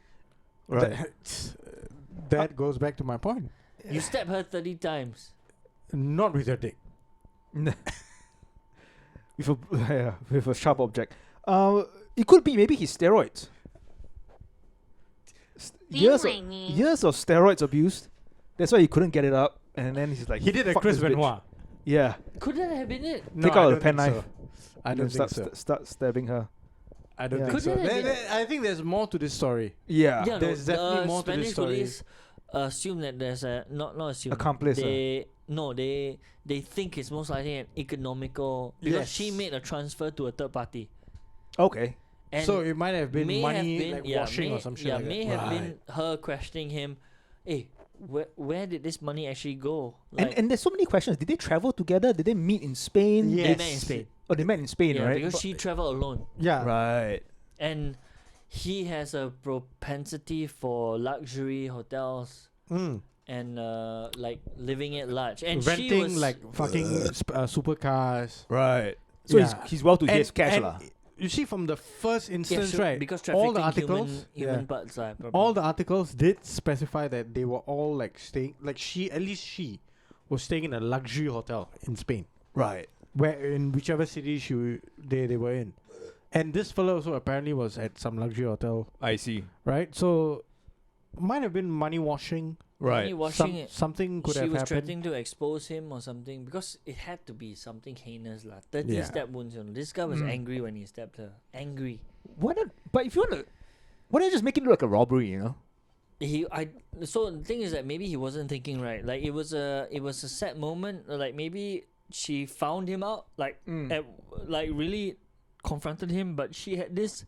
Right. That goes back to my point. You stabbed her 30 times. Not with your dick. With a sharp object. It could be maybe his steroids. Years of steroids abuse. That's why he couldn't get it up, and then he's like, He did a "Fuck Chris this bitch." Benoit. Yeah. Could that have been it? No, Take I out a don't think penknife. so. I And don't then think so. start stabbing her. I don't Yeah. think Could so. it have been- I think there's more to this story. Yeah. Yeah, There's definitely more to this Spanish story. police assume that there's a not assume Accomplice, They they think it's most likely an economical because she Yes. made a transfer to a third party. Okay. And So it might have been may money have been, like yeah, washing may, or some shit yeah, like may that. have been her questioning him. Hey, where did this money actually go? Like, And there's so many questions. Did they travel together? Did they meet in Spain? Yeah. they Yes. met in Spain. Oh, they met in Spain, Yeah, right? because she traveled alone, Yeah. Right. and he has a propensity for luxury hotels Mm. and like living it large. And she Renting was like fucking supercars. Right. So Yeah. he's well to his cash lah. You see from the first yeah, instance, sure, right? because all the trafficking articles, human parts are probably. all the articles did specify that they were all like staying, like at least she was staying in a luxury hotel in Spain, Right. where in whichever city they were in, and this fellow also apparently was at some luxury hotel, I see. right? So might have been money washing. Money washing it. Something could She have was happened. threatening to expose him or something because it had to be something heinous lah. 30 Yeah. stab wounds. You know. This guy was Mm. angry when he stabbed her. Angry. Why not? But if you want to, why don't you just make it look like a robbery? You know. So the thing is that maybe he wasn't thinking right. Like it was a sad moment. Like maybe she found him out. Like like really confronted him, but she had this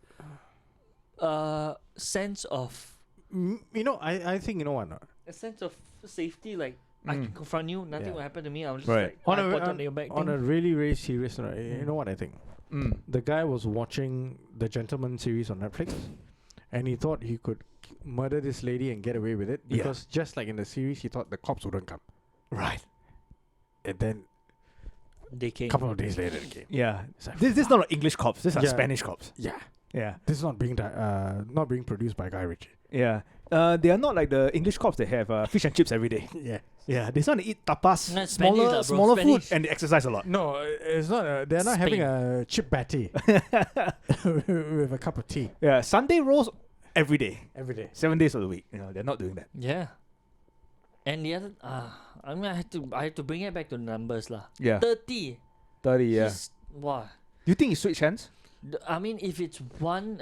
sense of You know, I think you know what. a sense of safety. Like I can confront you, nothing Yeah. will happen to me. I'm just Right. like On I put a, on your back on thing. a really really serious note, you know what I think? The guy was watching the Gentleman series on Netflix, and he thought he could murder this lady and get away with it Yeah. because just like in the series, he thought the cops wouldn't come. Right. And then They a came. couple of days later, it came. Yeah. It's like, This is not English cops. These are Yeah. Spanish cops. yeah, Yeah. this is not being produced by Guy Ritchie. Yeah. They are not like the English cops that have fish and chips every day. Yeah. Yeah. They want to eat tapas, Nah, Spanish lah, bro, smaller food, Spanish. and they exercise a lot. No, it's not. They're not having Spain. a chip batty with a cup of tea Yeah. Sunday rolls every day, every day. 7 days of the week. You know, they're not doing that. Yeah. And the other, I mean, I had to bring it back to the numbers lah. Yeah. 30. 30. Yeah. He's- Wow. Do you think he switched hands? I mean, if it's one,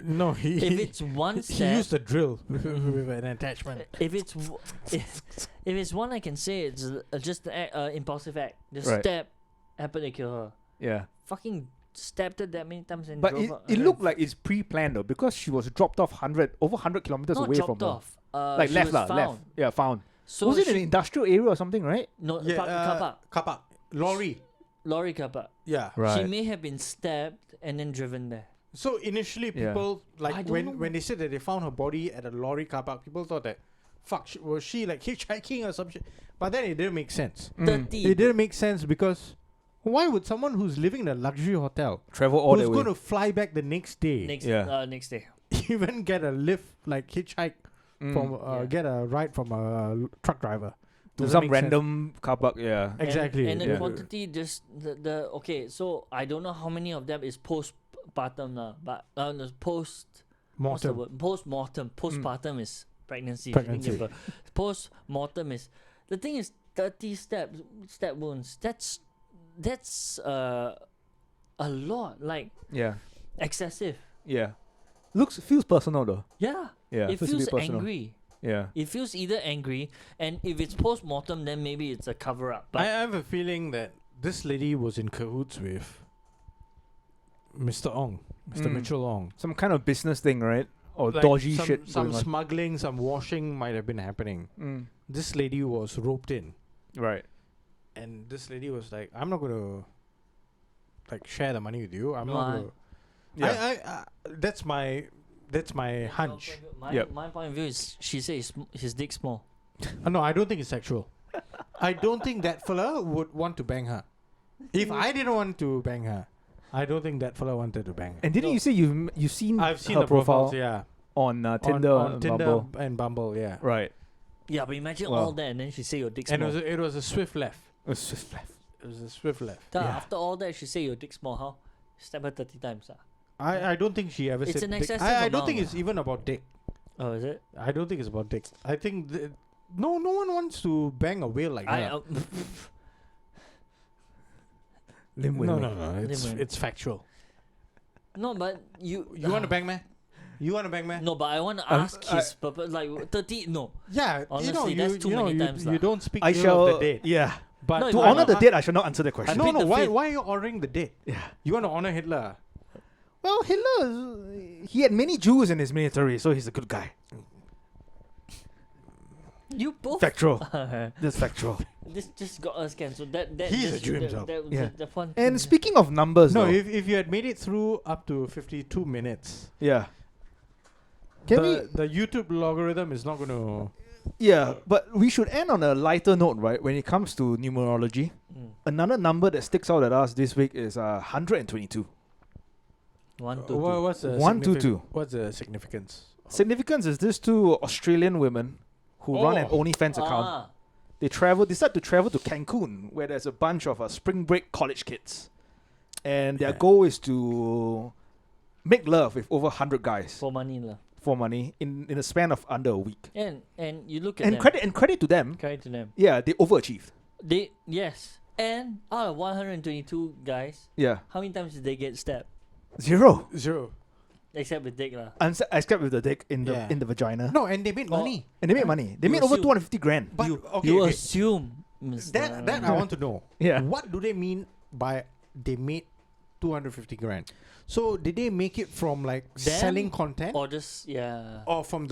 No, If it's one he step, used a drill with an attachment. if it's one, I can say it's just an impulsive act. Just Right. step, happened to kill her. Yeah. Fucking stabbed her that many times and But drove it, her. it looked like it's pre-planned though, because she was dropped off over 100 kilometers not away dropped from her. off. Like she left was lah, found. left. Yeah, found. So Was it an she- industrial area or something, right? No, Yeah, car park. car park. Lorry car park. Yeah. She may have been stabbed and then driven there. So initially, Yeah. people I like don't know. when they said that they found her body at a lorry car park, people thought that, fuck, was she like hitchhiking or some shit? But then it didn't make sense. 30. It didn't make sense because why would someone who's living in a luxury hotel, Travel all who's the going way. to fly back the next day, Next day. even get a lift like hitchhike from Yeah. get a ride from a truck driver? To Doesn't some make sense. random car park, yeah. Exactly. And the Yeah. quantity just the okay. So I don't know how many of them is postpartum lah, but no, post. What's the Mortem. word? Post-mortem. Postpartum is pregnancy. Pregnancy. Post-mortem is the thing is 30 stab wounds. That's a lot. Like Yeah. excessive. Yeah. Feels personal though. Yeah. Yeah. It a feels bit personal. angry. Yeah. It feels either angry, and if it's post-mortem, then maybe it's a cover-up. I But have a feeling that this lady was in cahoots with Mr. Ong, Mr. Mm. Mitchell Ong. Some kind of business thing, right? Or Like dodgy some, shit Some going on. smuggling, some washing might have been happening. This lady was roped in, Right. and this lady was like, "I'm not gonna like share the money with you. I'm No, not I- gonna." Yeah. That's my hunch. Yep. My point of view is she says his dick small. No, I don't think it's sexual. I don't think that fella would want to bang her. If I didn't want to bang her, I don't think that fella wanted to bang her. And didn't No. you say you've seen I've seen her the profile profiles, yeah, on Tinder, on and Tinder Bumble? and Bumble, yeah. Right. Yeah, but imagine Wow. all that, and then she say your dick And small. it was a swift left. It's just left. It was a swift left. Then yeah. After all that, she say your dick small. How? Stab her 30 times. I don't think she ever It's said an dick. excessive I don't amount think lah. it's even about dick. Oh, is it? I don't think it's about dick. I think no one wants to bang a whale like that. Lim Wei No, Wei. no, no. Lim Wei. It's factual. No, but you. You want to bang, man? You want to bang, man? No, but I want to I'm- ask his purpose. Like 30. No. Yeah, Honestly, that's too many times you lah. don't speak I ill shall. of the dead. Yeah. But No, To Why honor not? the dead, I shall not answer the question. no, plead no. the Why fifth. are you honoring the dead? Yeah. You want to honor Hitler? Well, Hitler, he had many Jews in his military, so he's a good guy. You both. Factual. That's factual. This just got us cancelled. That He's just- a Jew that- himself. that was Yeah. the fun. And speaking of numbers, No, though, if you had made it through up to 52 minutes, yeah. Can we? the YouTube logarithm is not going to. Yeah, but we should end on a lighter note, right? When it comes to numerology, another number that sticks out at us this week is 122. 1 to What's the 122. What's the significance? Significance is these two Australian women who run an Oh. OnlyFans account. They decide to travel to Cancun, where there's a bunch of spring break college kids, and their Yeah. goal is to make love with over 100 guys for money lah. for money in a span of under a week. And you look at And them. credit to them, Credit to them. yeah, they overachieved. Yes. And out of 122 guys, Yeah, how many times did they get stabbed? 0. 0. Except with dick lah. Except with the dick in the Yeah. in the vagina. No, and they made Oh. money. And they made money. They You made over assume- 250 grand. But you okay, you okay. assume. Mr. That I want to know. Yeah. What do they mean by they made 250 grand? So did they make it from like Them selling content or just or from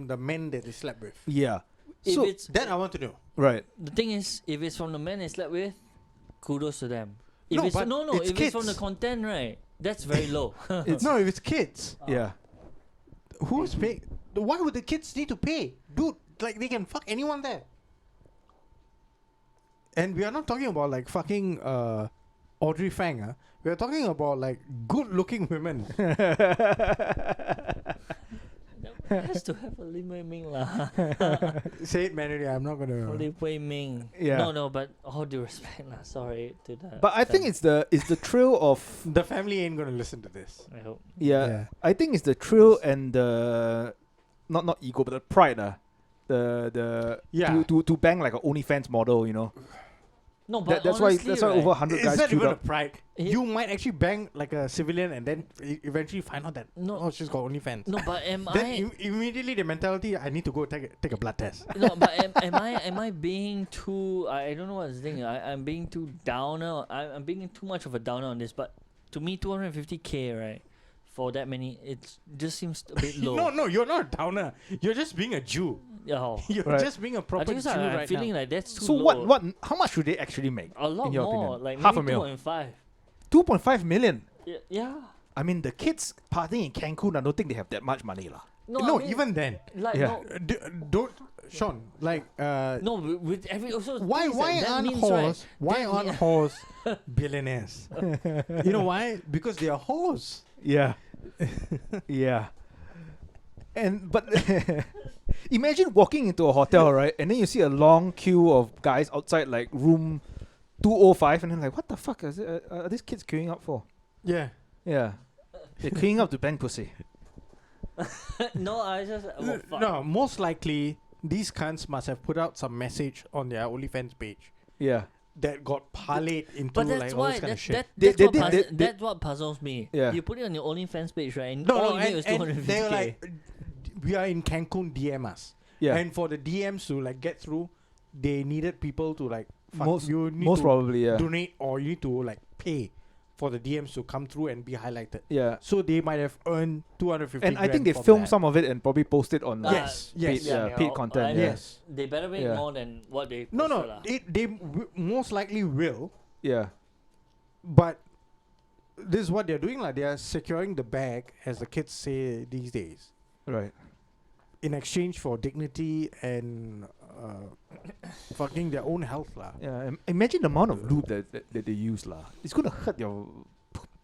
the men that they slept with? Yeah. If So it's That I want to know. right. the thing is, if it's from the men they slept with, kudos to them. If No, it's but it's if it's from the kids. content, right, that's very low. It's No, if it's kids, yeah. who's paying? Why would the kids need to pay? Dude, like they can fuck anyone there. And we are not talking about like fucking Audrey Fang. We are talking about like good-looking women. has to have a Lim Wei Ming lah. Say it manually. I'm not gonna. Lim Wei Ming. Yeah. No, but all due respect lah. Sorry to the. But I think it's the thrill of The family ain't gonna listen to this. I hope. yeah. I think it's the thrill and the not ego but the pride the Yeah. to bang like an OnlyFans model, you know. No, but That's why honestly, over right, 100 Is guys that queued even a up. pride? You might actually bang like a civilian and then eventually find out that she's got OnlyFans. No, but am Then I? immediately the mentality, I need to go take a blood test. No, but am I being too? I don't know what's the thing. I'm being too downer. I'm being too much of a downer on this. But to me, 250K, right, for that many, it just seems a bit low. No, you're not a downer. You're just being a Jew. Oh. You're Right. just being a I proper think Jew so. I'm right feeling now. like that's too So low. how much should they actually make? A lot in your more, opinion? like Half maybe a mil. 2.5. 2.5 million. Yeah. I mean, the kids partying in Cancun, I don't think they have that much money, lah. No, I mean, even then. like Yeah. no, Don't, Sean. Like, no, with every also. why things that aren't means, whores? right, Why that aren't mean- whores billionaires? You know why? Because they are whores. Yeah. Yeah. But imagine walking into a hotel, right? And then you see a long queue of guys outside like room 205 and then like, what the fuck are these kids queuing up for? Yeah. Yeah. They're queuing up to bang pussy. No, I just. Oh, fuck. No, most likely these cunts must have put out some message on their OnlyFans page Yeah. that got parlayed into But like that's all why this kind of shit. that's what puzzles me. Yeah. You put it on your OnlyFans page, right? And No, all no, you make was and 250K. they were like, we are in Cancun, DM us. Yeah. And for the DMs to like get through, they needed people to like, fuck, most you need most to probably, yeah. donate or you need to like pay for the DMs to come through and be highlighted. Yeah. So they might have earned 250 And I think they grand from filmed that. some of it and probably posted on Yes, yes. paid, yeah, paid content. and Yeah. Yes. They better make Yeah. more than what they. No, posted no, lah. they most likely will, Yeah. but this is what they're doing. Like, they are securing the bag, as the kids say these days, Right. in exchange for dignity and fucking their own health. Yeah. Imagine the amount of lube that they use, lah. It's gonna hurt your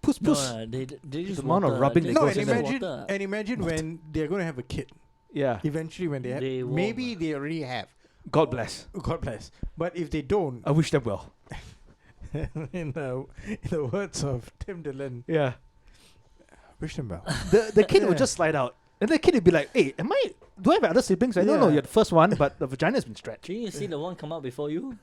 puss. No, they use The amount of water, rubbing they that No, goes and in there. imagine, water. and imagine when they're going to have a kid. Yeah. Eventually, when they have, They won't. maybe they already have. God bless. God bless. But if they don't, I wish them well. in the words of Tim Dillon, Yeah. wish them well. The kid Yeah. would just slide out. And the kid would be like, hey, do I have other siblings? Like, no, Yeah. you're the first one, but the vagina's been stretched. Didn't you see the one come out before you?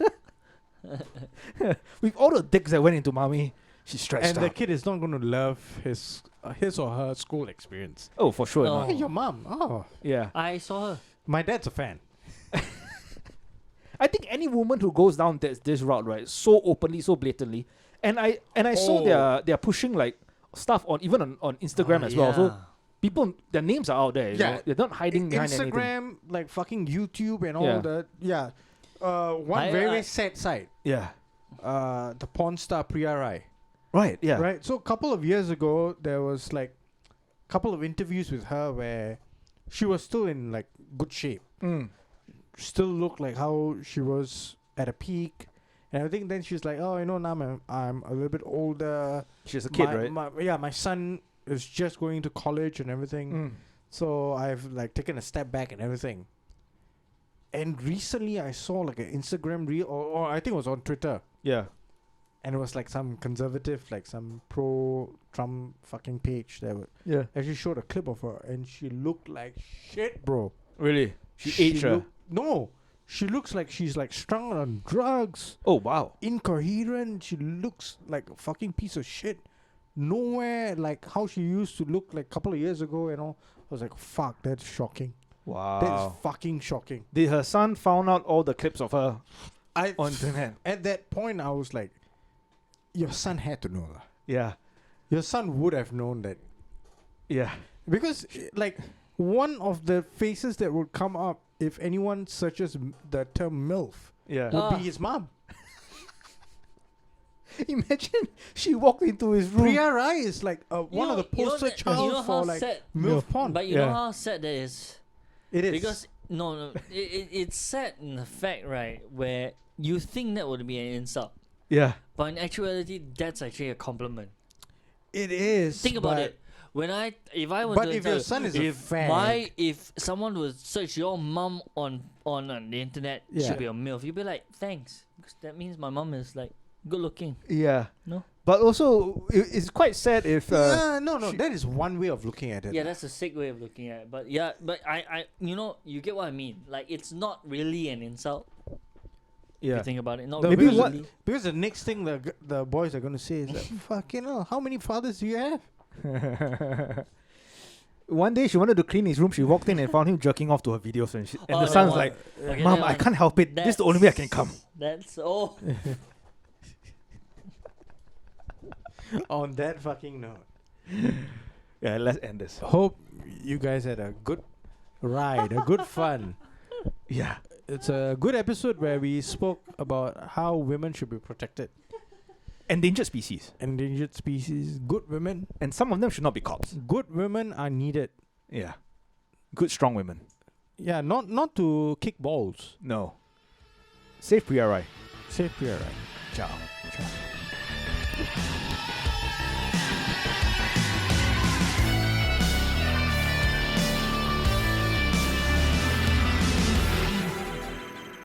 With all the dicks that went into mommy, she's stretched And the out. kid is not going to love his or her school experience. Oh, for sure. No. not. Hey, your mom. Oh, Yeah. I saw her. my dad's a fan. I think any woman who goes down this route, right, so openly, so blatantly, and I saw they're pushing like stuff on even on Instagram as well. So people, their names are out there. You know? They're not hiding behind anything. Instagram, like fucking YouTube and all Yeah. that. Yeah. One I- very I- sad side. Yeah. The porn star Priya Rai. Right. Yeah. Right. So a couple of years ago, there was like a couple of interviews with her where she was still in like good shape. Mm. Still looked like how she was at a peak and everything. Then she's like, oh, now I'm a little bit older. She's a kid, my, right? my son is just going to college and everything. Mm. So I've like taken a step back and everything. And recently I saw like an Instagram reel, or I think it was on Twitter. Yeah. And it was like some conservative, like some pro-Trump fucking page that would Yeah. actually showed a clip of her. And she looked like shit, bro. Really? She aged her. No. She looks like she's like strung on drugs. Oh wow. Incoherent. She looks like a fucking piece of shit. Nowhere like how she used to look like a couple of years ago and all. I was like, fuck, that's shocking. Wow. That's fucking shocking. Did her son found out all the clips of her I on internet? At that point, I was like, your son had to know. Yeah. Your son would have known that. Yeah. Because, like, one of the faces that would come up if anyone searches the term MILF Yeah. would be his mom. Imagine she walked into his room. Priya Rai is like one of the poster child for like MILF porn. But you Yeah. know how sad that is? It is. Because it's sad in the fact, right, where you think that would be an insult, Yeah. but in actuality, that's actually a compliment. it is. Think about but it. If I were But to if tell your you, son is a if fag- if someone would search your mom on the internet, Yeah. should be a MILF, you'd be like, thanks, because that means my mom is like good looking. Yeah. No. But also, it's quite sad if. no. That is one way of looking at it. Yeah, that's a sick way of looking at it. But yeah, but I you get what I mean. Like, it's not really an insult. If Yeah. you think about it, not The Maybe really. what- Because the next thing the boys are gonna say is like, fucking hell, how many fathers do you have? One day she wanted to clean his room. She walked in and found him jerking off to her videos, and, Oh, the no, son's no. like, Okay, "Mom, that I one- can't help it. This is the only way I can come." That's oh. On that fucking note, Yeah, let's end this. hope you guys had a good ride, a good fun. Yeah. It's a good episode where we spoke about how women should be protected. Endangered species, Endangered species, good women. and some of them should not be cops. Good women are needed. Yeah. Good, strong women. Yeah, not to kick balls. No. Safe PRI. Safe PRI. Ciao. Ciao.